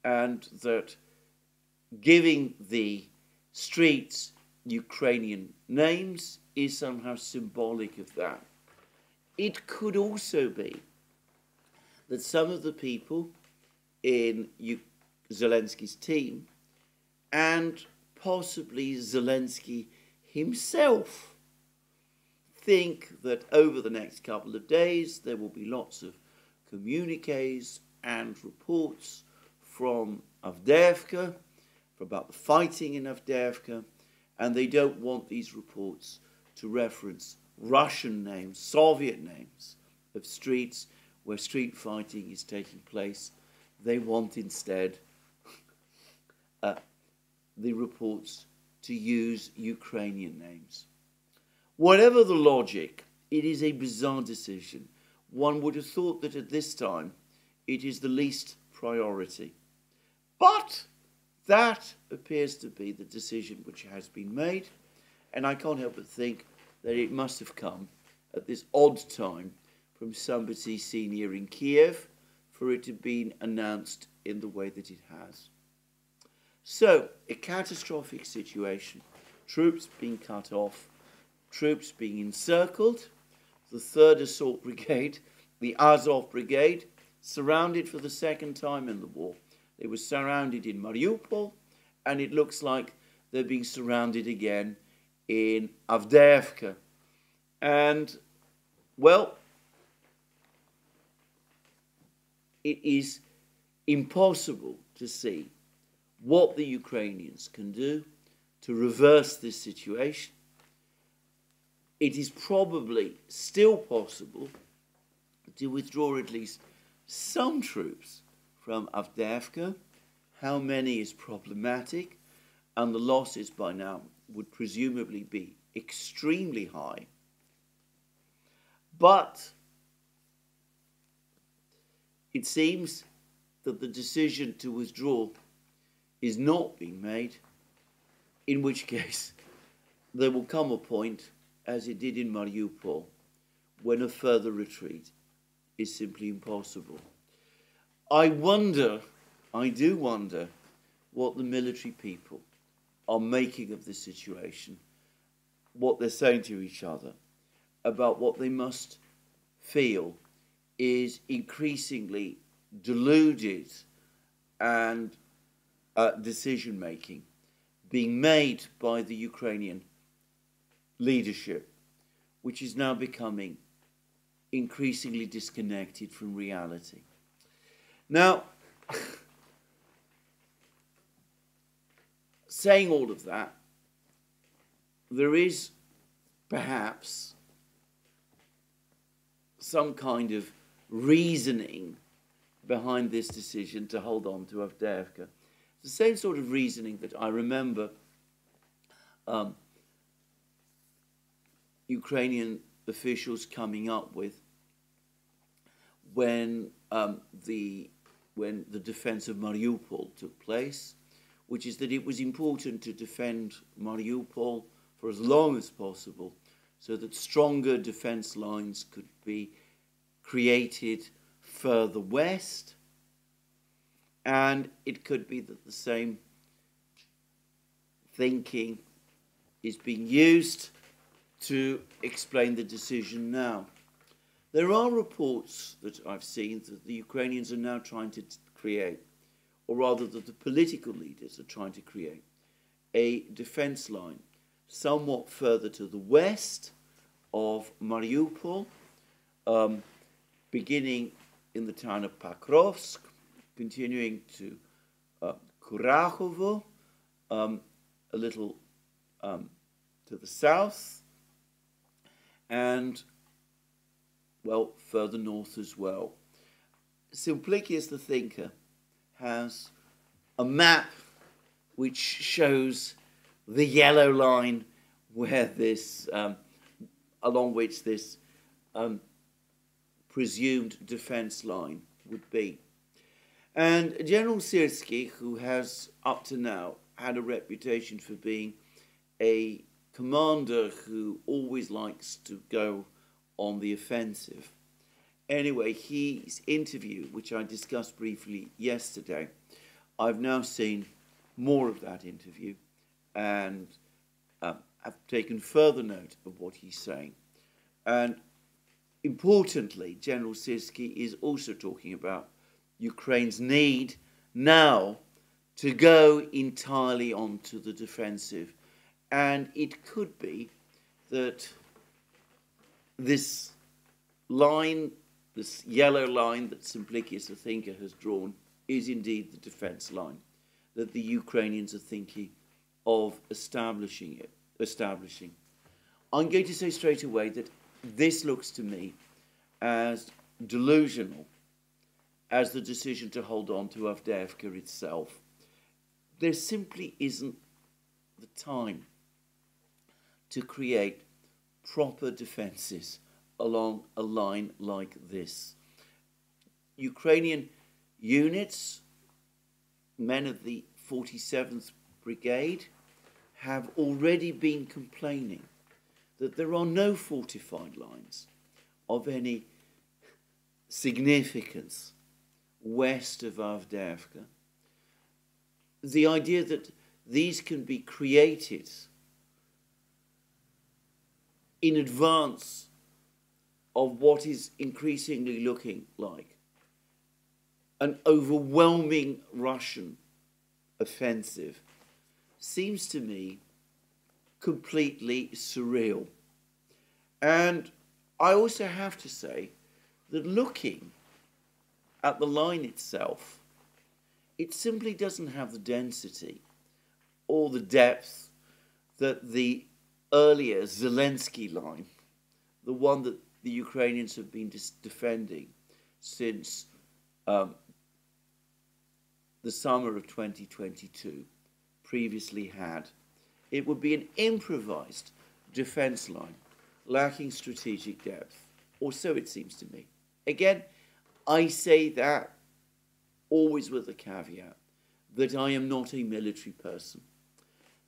and that giving the streets Ukrainian names is somehow symbolic of that. It could also be that some of the people in Zelensky's team, and possibly Zelensky himself, think that over the next couple of days there will be lots of communiques and reports from Avdeyevka about the fighting in Avdeyevka, and they don't want these reports to reference Russian names, Soviet names of streets where street fighting is taking place. They want instead the reports to use Ukrainian names. Whatever the logic, it is a bizarre decision. One would have thought that at this time it is the least priority. But that appears to be the decision which has been made, and I can't help but think that it must have come at this odd time from somebody senior in Kiev for it to have been announced in the way that it has. So, a catastrophic situation, troops being cut off, troops being encircled, the 3rd Assault Brigade, the Azov Brigade, surrounded for the second time in the war. They were surrounded in Mariupol, and it looks like they're being surrounded again in Avdeyevka. And, well, it is impossible to see what the Ukrainians can do to reverse this situation. It is probably still possible to withdraw at least some troops from Avdeyevka. How many is problematic, and the losses by now would presumably be extremely high. But it seems that the decision to withdraw is not being made, in which case there will come a point, as it did in Mariupol, when a further retreat is simply impossible. I do wonder what the military people are making of this situation, what they're saying to each other about what they must feel is increasingly deluded and decision-making being made by the Ukrainian leadership, which is now becoming increasingly disconnected from reality. Now, saying all of that, there is perhaps some kind of reasoning behind this decision to hold on to Avdeyevka. The same sort of reasoning that I remember Ukrainian officials coming up with when the defense of Mariupol took place, which is that it was important to defend Mariupol for as long as possible so that stronger defense lines could be created further west, and it could be that the same thinking is being used to explain the decision now. There are reports that I've seen that the Ukrainians are now trying to create, or rather that the political leaders are trying to create, a defense line somewhat further to the west of Mariupol, beginning in the town of Pokrovsk, continuing to Kurachovo, a little to the south, and, well, further north as well. Simplicius the thinker has a map which shows the yellow line where this, along which this presumed defense line would be. And General Syrski, who has up to now had a reputation for being a commander who always likes to go on the offensive. Anyway, his interview, which I discussed briefly yesterday, I've now seen more of that interview and have taken further note of what he's saying. And importantly, General Syrski is also talking about Ukraine's need now to go entirely onto the defensive. And it could be that this line, this yellow line that Simplicius the thinker has drawn, is indeed the defense line that the Ukrainians are thinking of establishing. I'm going to say straight away that this looks to me as delusional as the decision to hold on to Avdeyevka itself. There simply isn't the time to create proper defenses along a line like this. Ukrainian units, men of the 47th Brigade, have already been complaining that there are no fortified lines of any significance west of Avdeyevka. The idea that these can be created in advance of what is increasingly looking like an overwhelming Russian offensive seems to me completely surreal. And I also have to say that looking at the line itself, it simply doesn't have the density or the depth that the earlier Zelensky line, the one that the Ukrainians have been defending since the summer of 2022, previously had. It would be an improvised defense line, lacking strategic depth, or so it seems to me. Again, I say that always with the caveat that I am not a military person.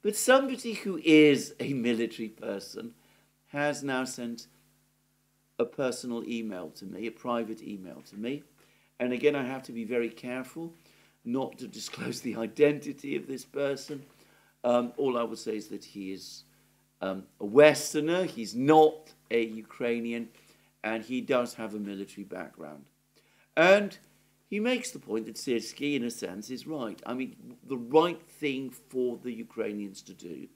But somebody who is a military person has now sent a personal email to me, a private email to me, And again, I have to be very careful not to disclose the identity of this person. All I would say is that he is a Westerner, he's not a Ukrainian, and he does have a military background. And he makes the point that Zelensky, in a sense, is right. I mean, the right thing for the Ukrainians to do,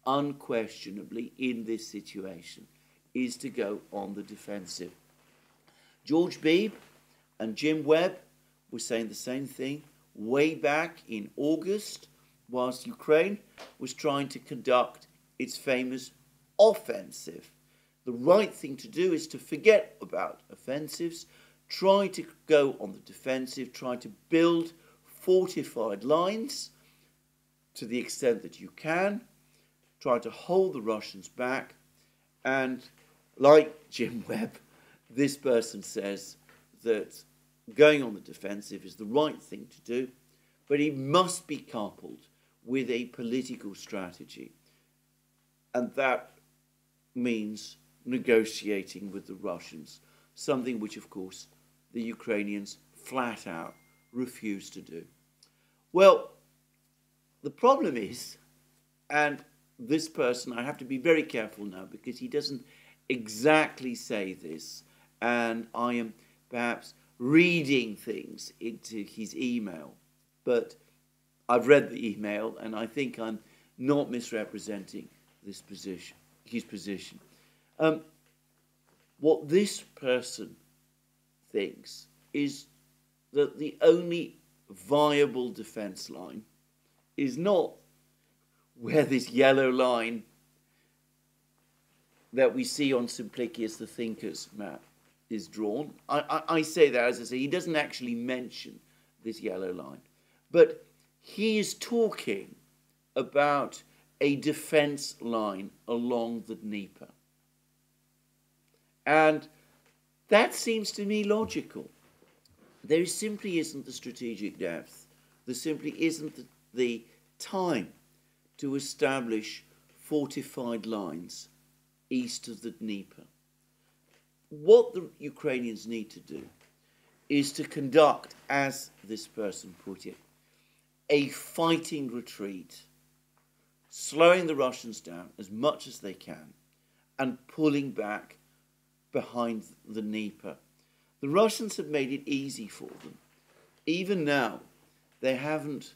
unquestionably, in this situation, is to go on the defensive. George Beebe and Jim Webb were saying the same thing way back in August, whilst Ukraine was trying to conduct its famous offensive. The right thing to do is to forget about offensives, try to go on the defensive, try to build fortified lines to the extent that you can, try to hold the Russians back, and like Jim Webb, this person says that going on the defensive is the right thing to do, but it must be coupled with a political strategy. And that means negotiating with the Russians, something which, of course, the Ukrainians flat out refuse to do. Well, the problem is, and this person, I have to be very careful now because he doesn't exactly say this, and I am perhaps reading things into his email, but I've read the email and I think I'm not misrepresenting this position, his position. What this person thinks is that the only viable defense line is not where this yellow line that we see on Simplicius the Thinker's map is drawn. I say that, as I say, he doesn't actually mention this yellow line, but he is talking about a defense line along the Dnieper. And that seems to me logical. There simply isn't the strategic depth. There simply isn't the time to establish fortified lines east of the Dnieper. What the Ukrainians need to do is to conduct, as this person put it, a fighting retreat, slowing the Russians down as much as they can and pulling back behind the Dnieper. The Russians have made it easy for them. Even now, they haven't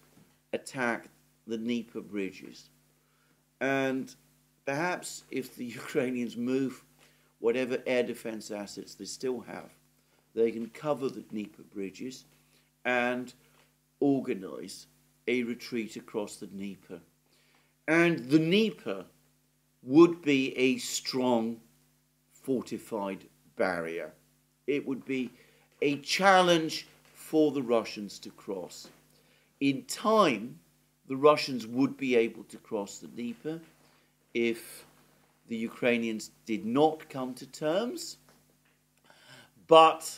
attacked the Dnieper bridges. And perhaps if the Ukrainians move whatever air defense assets they still have, they can cover the Dnieper bridges and organize a retreat across the Dnieper. And the Dnieper would be a strong fortified barrier. It would be a challenge for the Russians to cross. In time, the Russians would be able to cross the Dnieper if the Ukrainians did not come to terms, but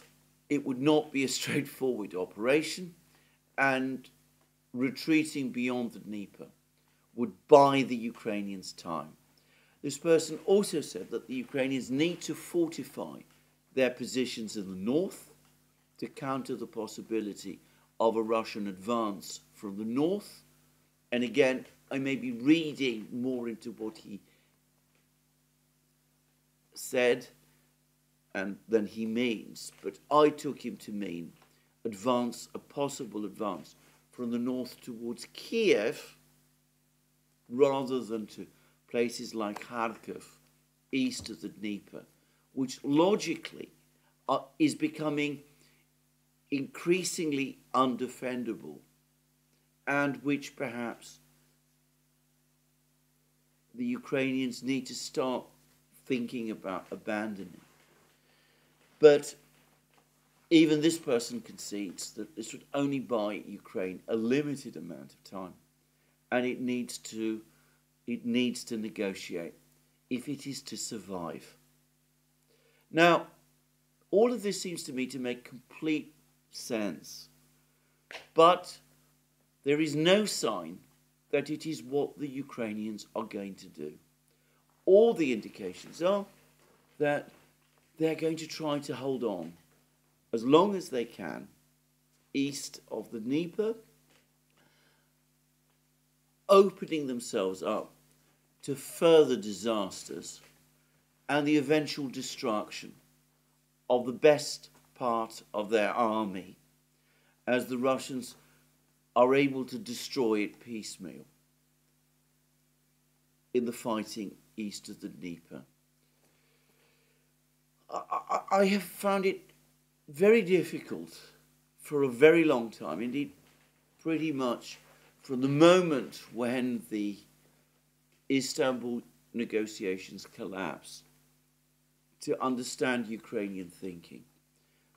it would not be a straightforward operation, and retreating beyond the Dnieper would buy the Ukrainians time. This person also said that the Ukrainians need to fortify their positions in the north to counter the possibility of a Russian advance from the north. And again, I may be reading more into what he said and than he means, but I took him to mean a possible advance from the north towards Kiev rather than to places like Kharkiv, east of the Dnieper, which logically is becoming increasingly undefendable and which perhaps the Ukrainians need to start thinking about abandoning. But even this person concedes that this would only buy Ukraine a limited amount of time, and it needs to negotiate if it is to survive. Now, all of this seems to me to make complete sense, but there is no sign that it is what the Ukrainians are going to do. All the indications are that they're going to try to hold on as long as they can east of the Dnieper, opening themselves up to further disasters and the eventual destruction of the best part of their army as the Russians are able to destroy it piecemeal in the fighting east of the Dnieper. I have found it very difficult for a very long time, indeed pretty much from the moment when the Istanbul negotiations collapsed, to understand Ukrainian thinking.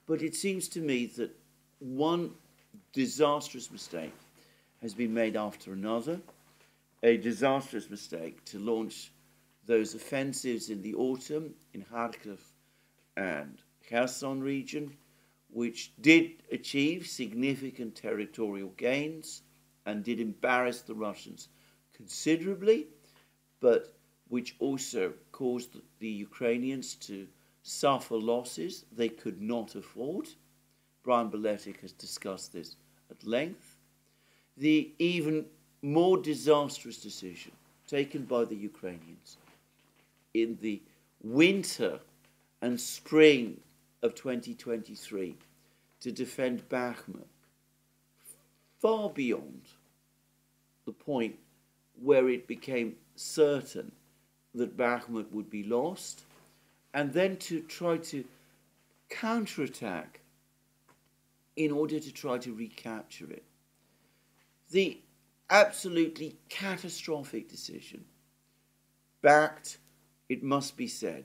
But it seems to me that one disastrous mistake has been made after another. A disastrous mistake to launch those offensives in the autumn in Kharkiv and Kherson region, which did achieve significant territorial gains and did embarrass the Russians considerably, but which also caused the Ukrainians to suffer losses they could not afford. Brian Beletic has discussed this at length. The even more disastrous decision taken by the Ukrainians in the winter and spring of 2023 to defend Bakhmut, far beyond the point where it became certain that Bakhmut would be lost, and then to try to counterattack in order to try to recapture it. The absolutely catastrophic decision, backed, it must be said,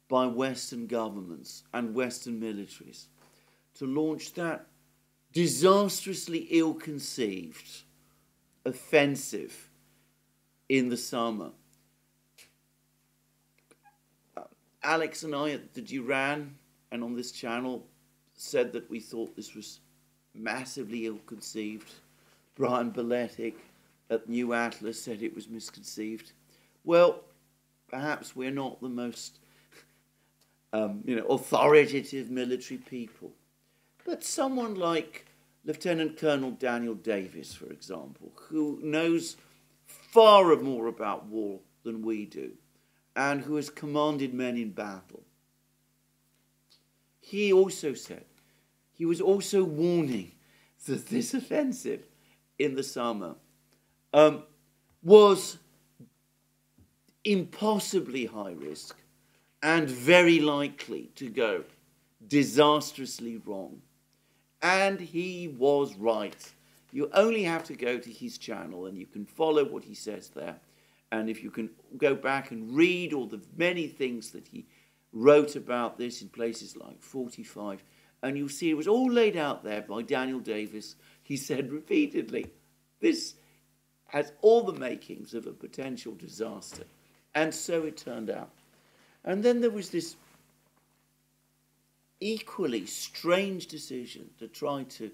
by Western governments and Western militaries, to launch that disastrously ill-conceived offensive in the summer. Alex and I at the Duran and on this channel said that we thought this was massively ill-conceived. Brian Beletic at New Atlas said it was misconceived. Well, perhaps we're not the most authoritative military people. But someone like Lieutenant Colonel Daniel Davis, for example, who knows far more about war than we do, and who has commanded men in battle, he also said, he was also warning that this offensive in the summer was impossibly high risk and very likely to go disastrously wrong. And he was right. You only have to go to his channel and you can follow what he says there. And if you can go back and read all the many things that he wrote about this in places like 45, and you'll see it was all laid out there by Daniel Davis. He said repeatedly, this has all the makings of a potential disaster. And so it turned out. And then there was this equally strange decision to try to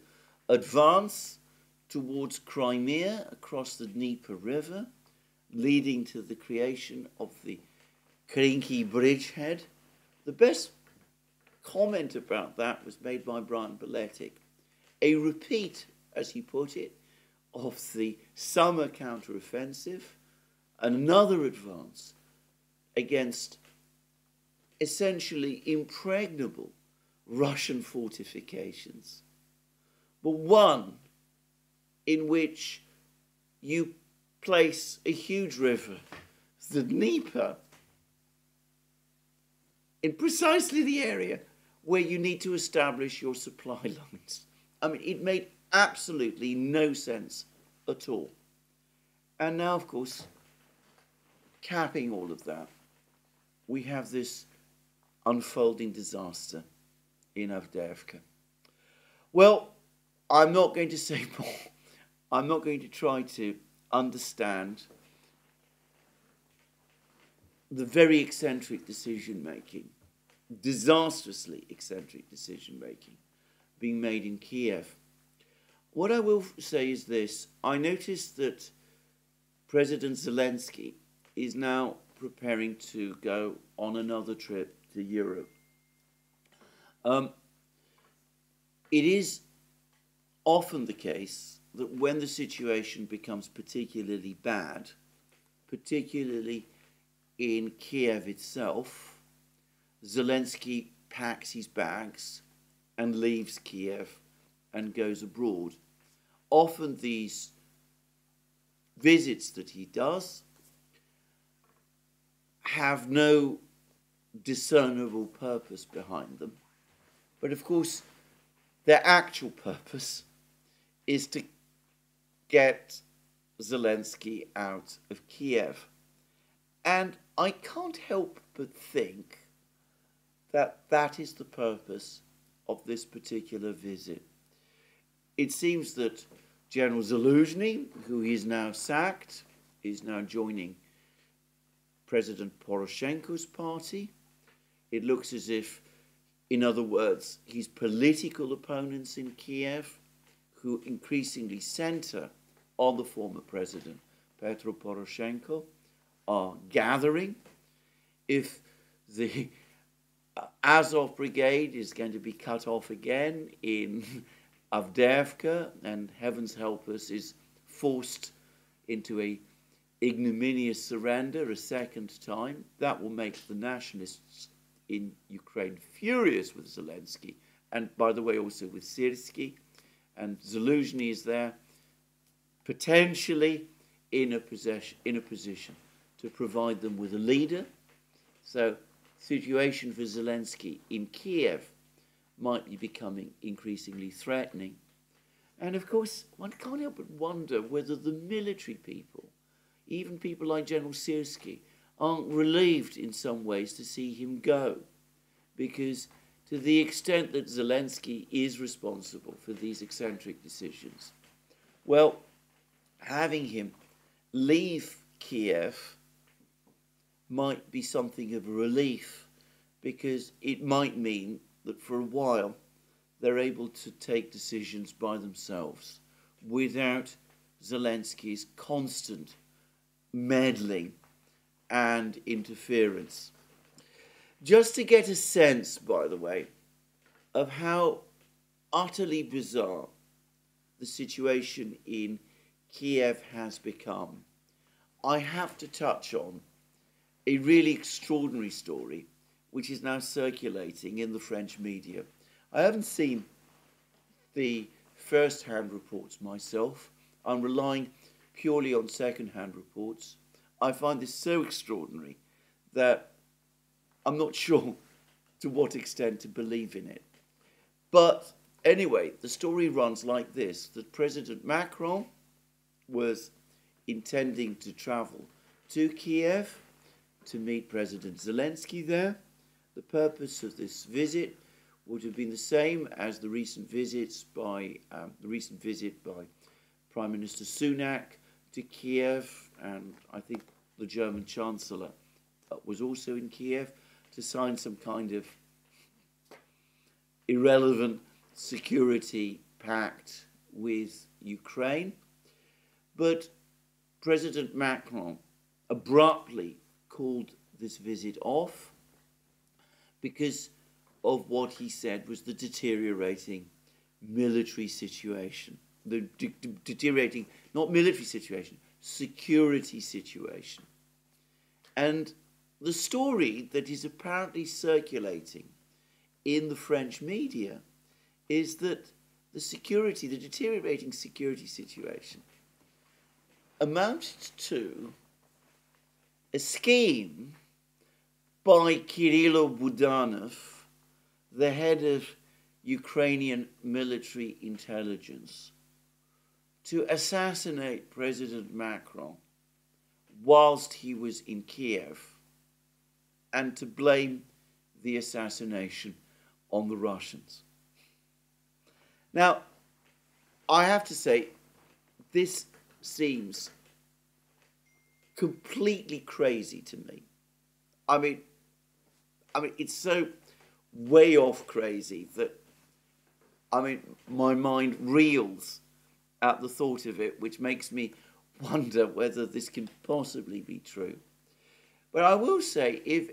advance towards Crimea across the Dnieper River, leading to the creation of the Krinky bridgehead. The best comment about that was made by Brian Beletic, a repeat, as he put it, of the summer counteroffensive, another advance against essentially impregnable Russian fortifications, but one in which you place a huge river, the Dnieper, in precisely the area where you need to establish your supply lines. I mean, it made absolutely no sense at all. And now, of course, capping all of that, we have this unfolding disaster in Avdeyevka. Well, I'm not going to say more. I'm not going to try to understand the very eccentric decision-making, disastrously eccentric decision-making being made in Kiev. What I will say is this. I noticed that President Zelensky is now preparing to go on another trip to Europe. It is often the case that when the situation becomes particularly bad, particularly in Kiev itself, Zelensky packs his bags and leaves Kiev and goes abroad. Often these visits that he does have no discernible purpose behind them. But of course, their actual purpose is to get Zelensky out of Kiev. And I can't help but think that that is the purpose of this particular visit. It seems that General Zelensky, who is now sacked, is now joining President Poroshenko's party. It looks as if, in other words, his political opponents in Kiev, who increasingly center on the former president, Petro Poroshenko, are gathering. If the Azov brigade is going to be cut off again in Avdeyevka, and heavens help us, is forced into a ignominious surrender a second time, that will make the nationalists in Ukraine furious with Zelensky, and by the way also with Syrskyi, and Zelensky is there potentially in a position to provide them with a leader. So situation for Zelensky in Kiev might be becoming increasingly threatening. And of course, one can't help but wonder whether the military people, even people like General Syrskyi, aren't relieved in some ways to see him go. Because to the extent that Zelensky is responsible for these eccentric decisions, well, having him leave Kiev might be something of a relief, because it might mean that for a while they're able to take decisions by themselves without Zelensky's constant meddling and interference. Just to get a sense, by the way, of how utterly bizarre the situation in Kiev has become, I have to touch on a really extraordinary story which is now circulating in the French media. I haven't seen the first-hand reports myself. I'm relying purely on second-hand reports. I find this so extraordinary that I'm not sure to what extent to believe in it. But anyway, the story runs like this, that President Macron was intending to travel to Kiev to meet President Zelensky there. The purpose of this visit would have been the same as the recent visit by Prime Minister Sunak to Kiev, and I think the German Chancellor was also in Kiev to sign some kind of irrelevant security pact with Ukraine. But President Macron abruptly called this visit off because of what he said was the deteriorating military situation. The deteriorating, not military situation, security situation. And the story that is apparently circulating in the French media is that the deteriorating security situation amounted to a scheme by Kirilo Budanov, the head of Ukrainian military intelligence, to assassinate President Macron whilst he was in Kiev, and to blame the assassination on the Russians. Now, I have to say, this seems completely crazy to me. I mean, it's so way off crazy that, my mind reels at the thought of it, which makes me wonder whether this can possibly be true. But I will say, if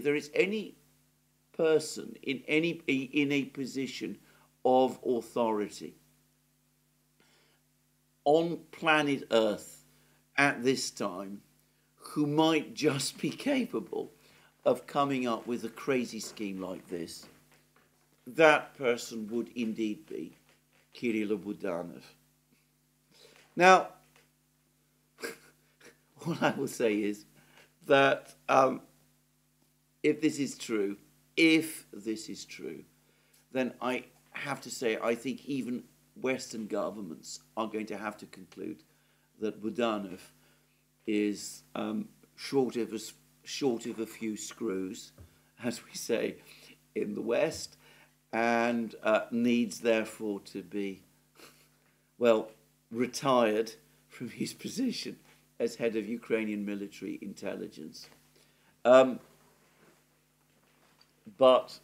there is any person in a position of authority on planet Earth at this time who might just be capable of coming up with a crazy scheme like this, that person would indeed be Kirill Budanov. Now, all I will say is that if this is true, then I have to say I think even Western governments are going to have to conclude that Budanov is short of a few screws, as we say in the West, and needs therefore to be, well, retired from his position as head of Ukrainian military intelligence. But,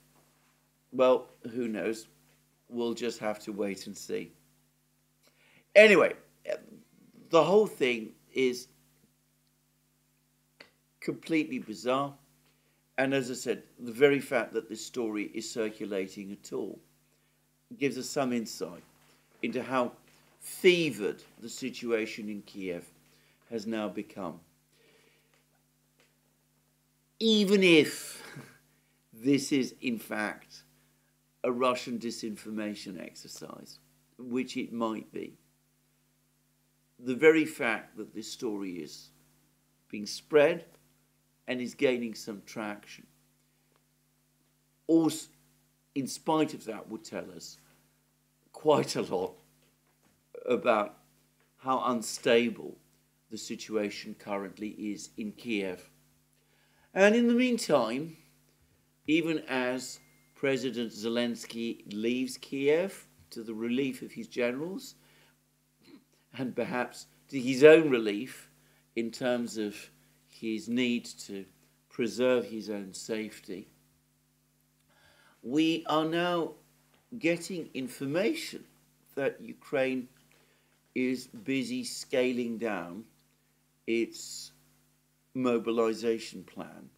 well, who knows? We'll just have to wait and see. Anyway, the whole thing is completely bizarre. And as I said, the very fact that this story is circulating at all gives us some insight into how fevered the situation in Kiev has now become. Even if this is, in fact, a Russian disinformation exercise, which it might be, the very fact that this story is being spread and is gaining some traction, also, in spite of that, would tell us quite a lot about how unstable the situation currently is in Kiev. And in the meantime, even as President Zelensky leaves Kiev to the relief of his generals, and perhaps to his own relief in terms of his need to preserve his own safety, we are now getting information that Ukraine is busy scaling down its mobilization plan.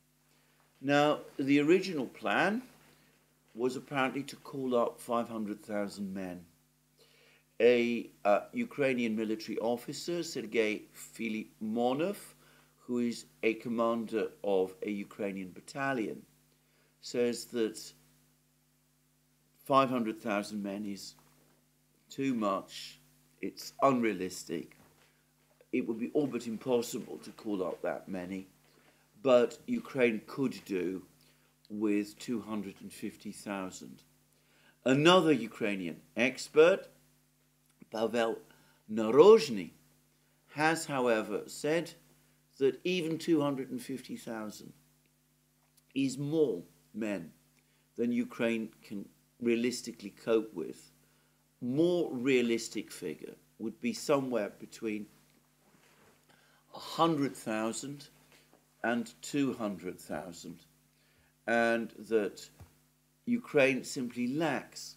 Now, the original plan was apparently to call up 500,000 men. A Ukrainian military officer, Sergei Filimonov, who is a commander of a Ukrainian battalion, says that 500,000 men is too much, it's unrealistic, it would be all but impossible to call up that many, but Ukraine could do with 250,000. Another Ukrainian expert, Pavel Narozhny, has, however, said that even 250,000 is more men than Ukraine can realistically cope with. More realistic figure would be somewhere between 100,000 and 200,000, and that Ukraine simply lacks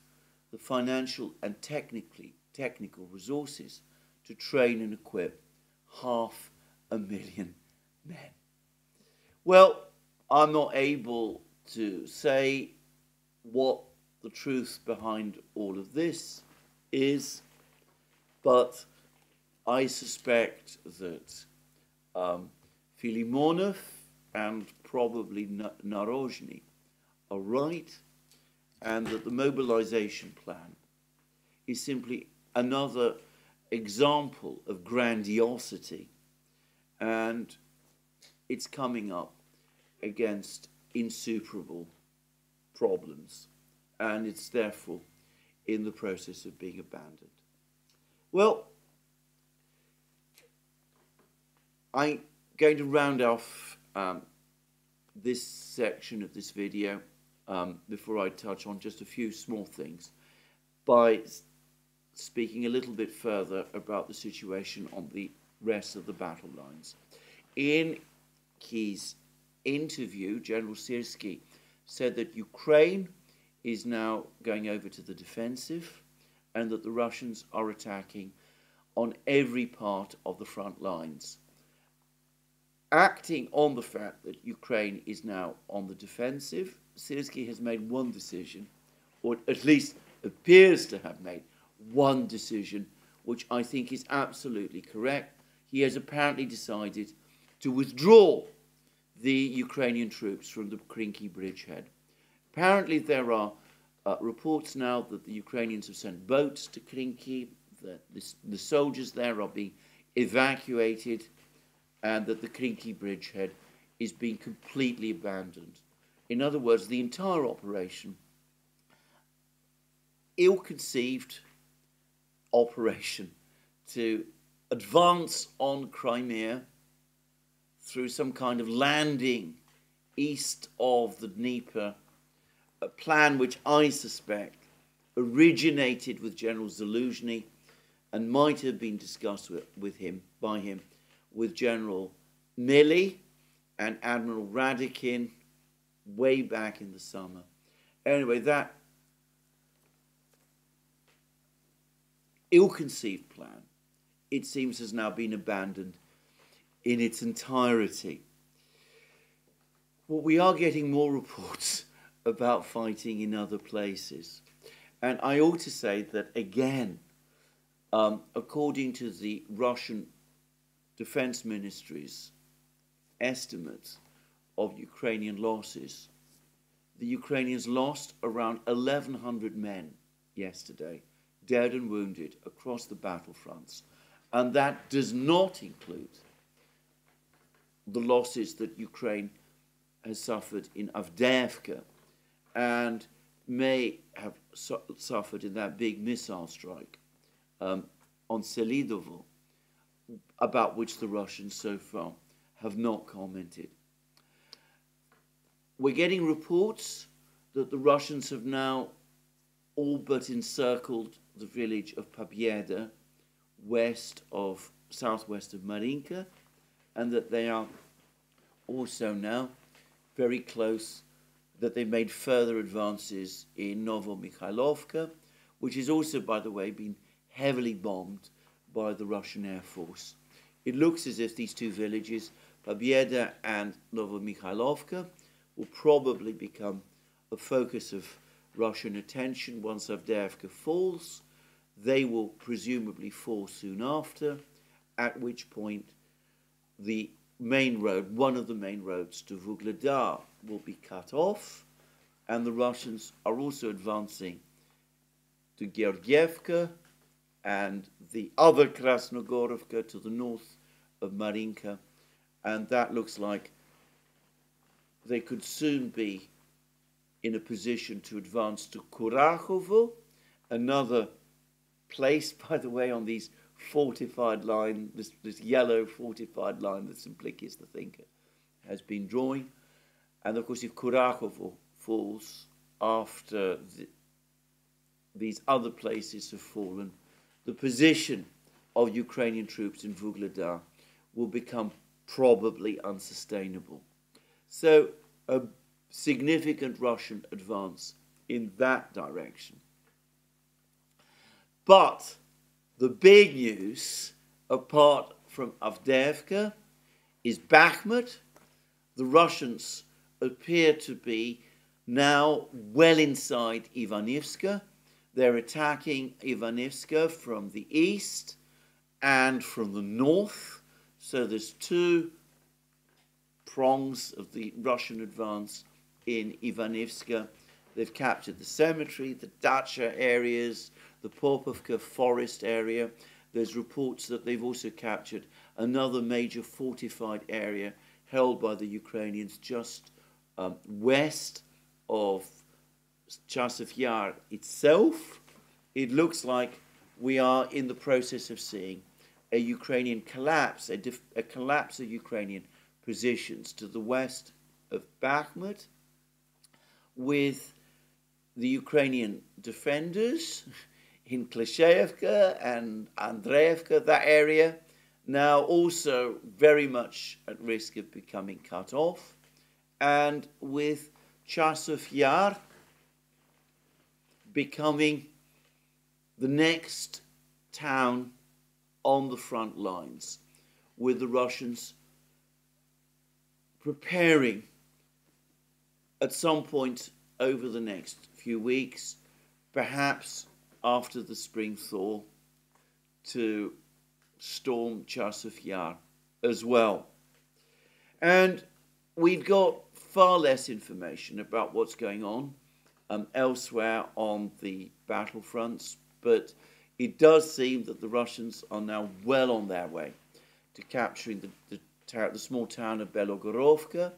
the financial and technical resources to train and equip 500,000 men. Well, I'm not able to say what the truth behind all of this is, but I suspect that Filimonov and probably Narozhny are right, and that the mobilization plan is simply another example of grandiosity, and it's coming up against insuperable problems, and it's therefore in the process of being abandoned. Well, I'm going to round off this section of this video before I touch on just a few small things by speaking a little bit further about the situation on the rest of the battle lines. In his interview, General Syrskyi said that Ukraine is now going over to the defensive and that the Russians are attacking on every part of the front lines. Acting on the fact that Ukraine is now on the defensive, Syrskyi has made one decision, or at least appears to have made one decision which I think is absolutely correct. He has apparently decided to withdraw the Ukrainian troops from the Krinky bridgehead. Apparently there are reports now that the Ukrainians have sent boats to Krinky, that the soldiers there are being evacuated, and that the Krinky bridgehead is being completely abandoned. In other words, the entire operation, ill-conceived operation to advance on Crimea through some kind of landing east of the Dnieper, a plan which I suspect originated with General Zelensky and might have been discussed by him with General Milley and Admiral Radikin way back in the summer. Anyway, that ill-conceived plan, it seems, has now been abandoned in its entirety. Well, we are getting more reports about fighting in other places. And I ought to say that, again, according to the Russian Defense Ministry's estimates of Ukrainian losses, the Ukrainians lost around 1,100 men yesterday, dead and wounded, across the battlefronts. And that does not include the losses that Ukraine has suffered in Avdeyevka and may have suffered in that big missile strike on Selidovo, about which the Russians so far have not commented. We're getting reports that the Russians have now all but encircled the village of Pobieda, southwest of Marinka, and that they are also now very close, that they've made further advances in Novomikhailovka, which has also, by the way, been heavily bombed by the Russian Air Force. It looks as if these two villages, Pobieda and Novomikhailovka, will probably become a focus of Russian attention once Avdeyevka falls. They will presumably fall soon after, at which point the main road, one of the main roads to Vuhledar, will be cut off, and the Russians are also advancing to Georgievka and the other Krasnogorovka to the north of Marinka, and that looks like they could soon be in a position to advance to Kurakhovo, another place, by the way, on these fortified line, this yellow fortified line that Simplikis, the thinker, has been drawing. And of course, if Kurakhovo falls after these other places have fallen, the position of Ukrainian troops in Vuhledar will become probably unsustainable. So a significant Russian advance in that direction. But the big news, apart from Avdeyevka, is Bakhmut. The Russians appear to be now well inside Ivanivska. They're attacking Ivanivska from the east and from the north. So there's two prongs of the Russian advance in Ivanivska. They've captured the cemetery, the dacha areas, the Popovka forest area. There's reports that they've also captured another major fortified area held by the Ukrainians just west of Chasiv Yar itself. It looks like we are in the process of seeing a Ukrainian collapse, a collapse of Ukrainian positions to the west of Bakhmut, with the Ukrainian defenders in Klishevka and Andreevka, that area, now also very much at risk of becoming cut off, and with Chasiv Yar becoming the next town on the front lines, with the Russians preparing at some point over the next few weeks, perhaps after the spring thaw, to storm Chasov Yar as well. And we've got far less information about what's going on elsewhere on the battlefronts, but it does seem that the Russians are now well on their way to capturing the small town of Belogorovka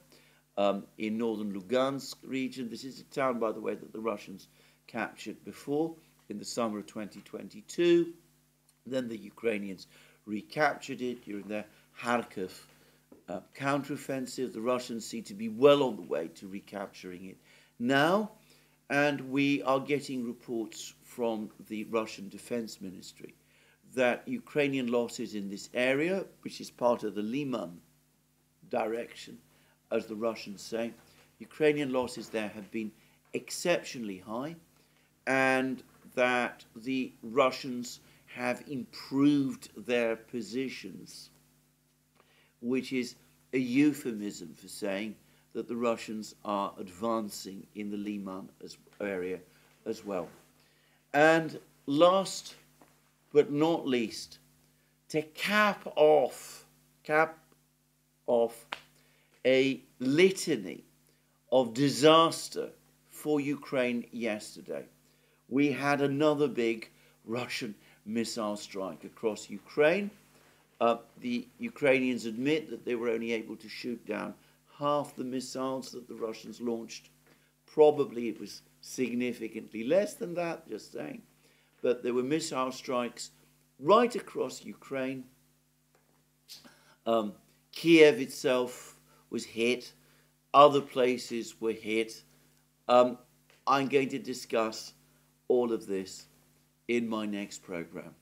in northern Lugansk region. This is a town, by the way, that the Russians captured before in the summer of 2022. Then the Ukrainians recaptured it during their Kharkiv counteroffensive. The Russians seem to be well on the way to recapturing it now, and we are getting reports from the Russian Defense Ministry that Ukrainian losses in this area, which is part of the Liman direction, as the Russians say, Ukrainian losses there have been exceptionally high, and that the Russians have improved their positions, which is a euphemism for saying that the Russians are advancing in the Liman area as well. And last but not least, to cap off a litany of disaster for Ukraine yesterday, we had another big Russian missile strike across Ukraine. The Ukrainians admit that they were only able to shoot down half the missiles that the Russians launched. Probably it was significantly less than that, just saying. But there were missile strikes right across Ukraine. Kiev itself was hit. Other places were hit. I'm going to discuss all of this in my next program.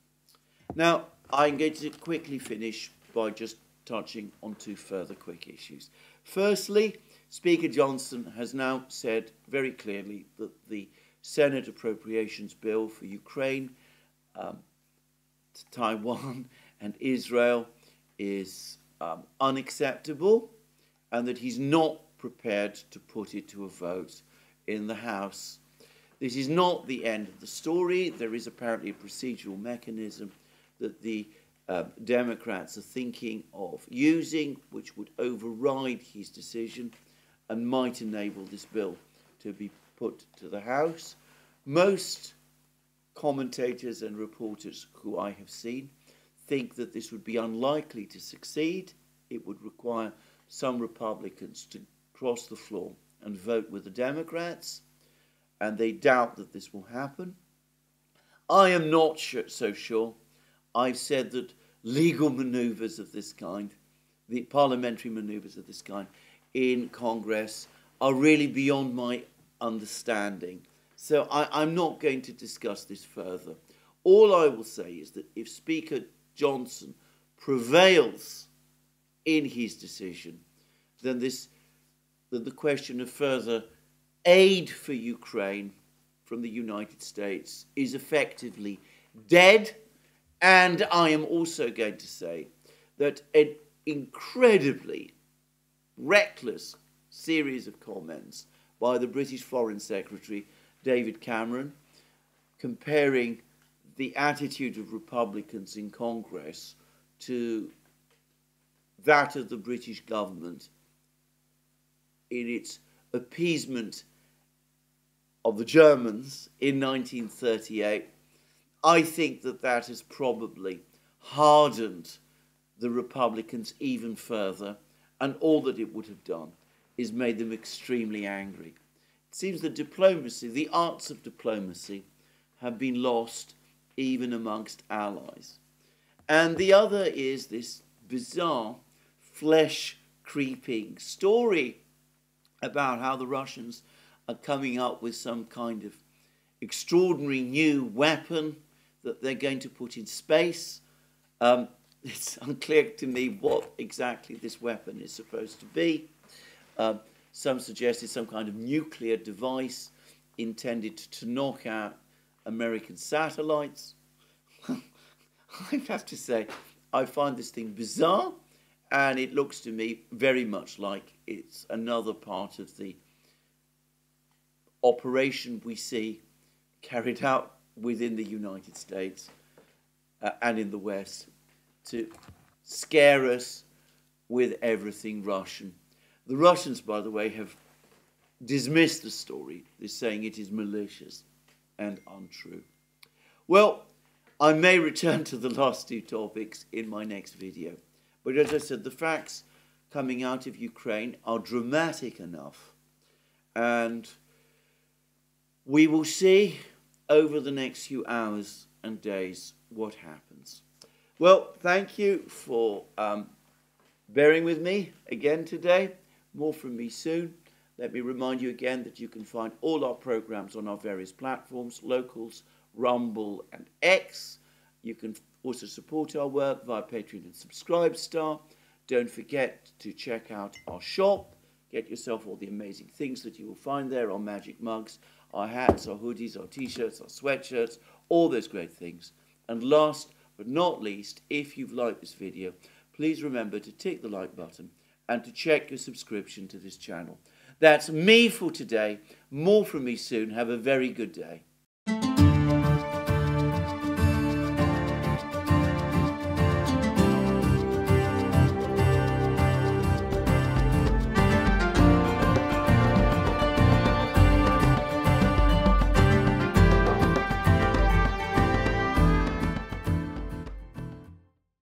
Now, I'm going to quickly finish by just touching on two further quick issues. Firstly, Speaker Johnson has now said very clearly that the Senate Appropriations Bill for Ukraine, Taiwan and Israel is unacceptable, and that he's not prepared to put it to a vote in the House. This is not the end of the story. There is apparently a procedural mechanism that the Democrats are thinking of using, which would override his decision and might enable this bill to be put to the House. Most commentators and reporters who I have seen think that this would be unlikely to succeed. It would require some Republicans to cross the floor and vote with the Democrats, and they doubt that this will happen. I am not so sure. I've said that legal manoeuvres of this kind, the parliamentary manoeuvres of this kind in Congress, are really beyond my understanding. So I'm not going to discuss this further. All I will say is that if Speaker Johnson prevails in his decision, then the question of further aid for Ukraine from the United States is effectively dead. And I am also going to say that an incredibly reckless series of comments by the British Foreign Secretary, David Cameron, comparing the attitude of Republicans in Congress to that of the British government in its appeasement of the Germans in 1938, I think that that has probably hardened the Republicans even further, and all that it would have done is made them extremely angry. It seems that diplomacy, the arts of diplomacy, have been lost even amongst allies. And the other is this bizarre, flesh-creeping story about how the Russians are coming up with some kind of extraordinary new weapon that they're going to put in space. It's unclear to me what exactly this weapon is supposed to be. Some suggest it's some kind of nuclear device intended to knock out American satellites. I have to say, I find this thing bizarre, and it looks to me very much like it's another part of the operation we see carried out within the United States and in the West to scare us with everything Russian. The Russians, by the way, have dismissed the story. They're saying it is malicious and untrue. Well, I may return to the last two topics in my next video. But as I said, the facts coming out of Ukraine are dramatic enough. And we will see over the next few hours and days what happens. Well, thank you for bearing with me again today. More from me soon. Let me remind you again that you can find all our programs on our various platforms, Locals, Rumble and X. You can also support our work via Patreon and Subscribestar. Don't forget to check out our shop. Get yourself all the amazing things that you will find there, our magic mugs, our hats, our hoodies, our t-shirts, our sweatshirts, all those great things. And last but not least, if you've liked this video, please remember to tick the like button and to check your subscription to this channel. That's me for today. More from me soon. Have a very good day.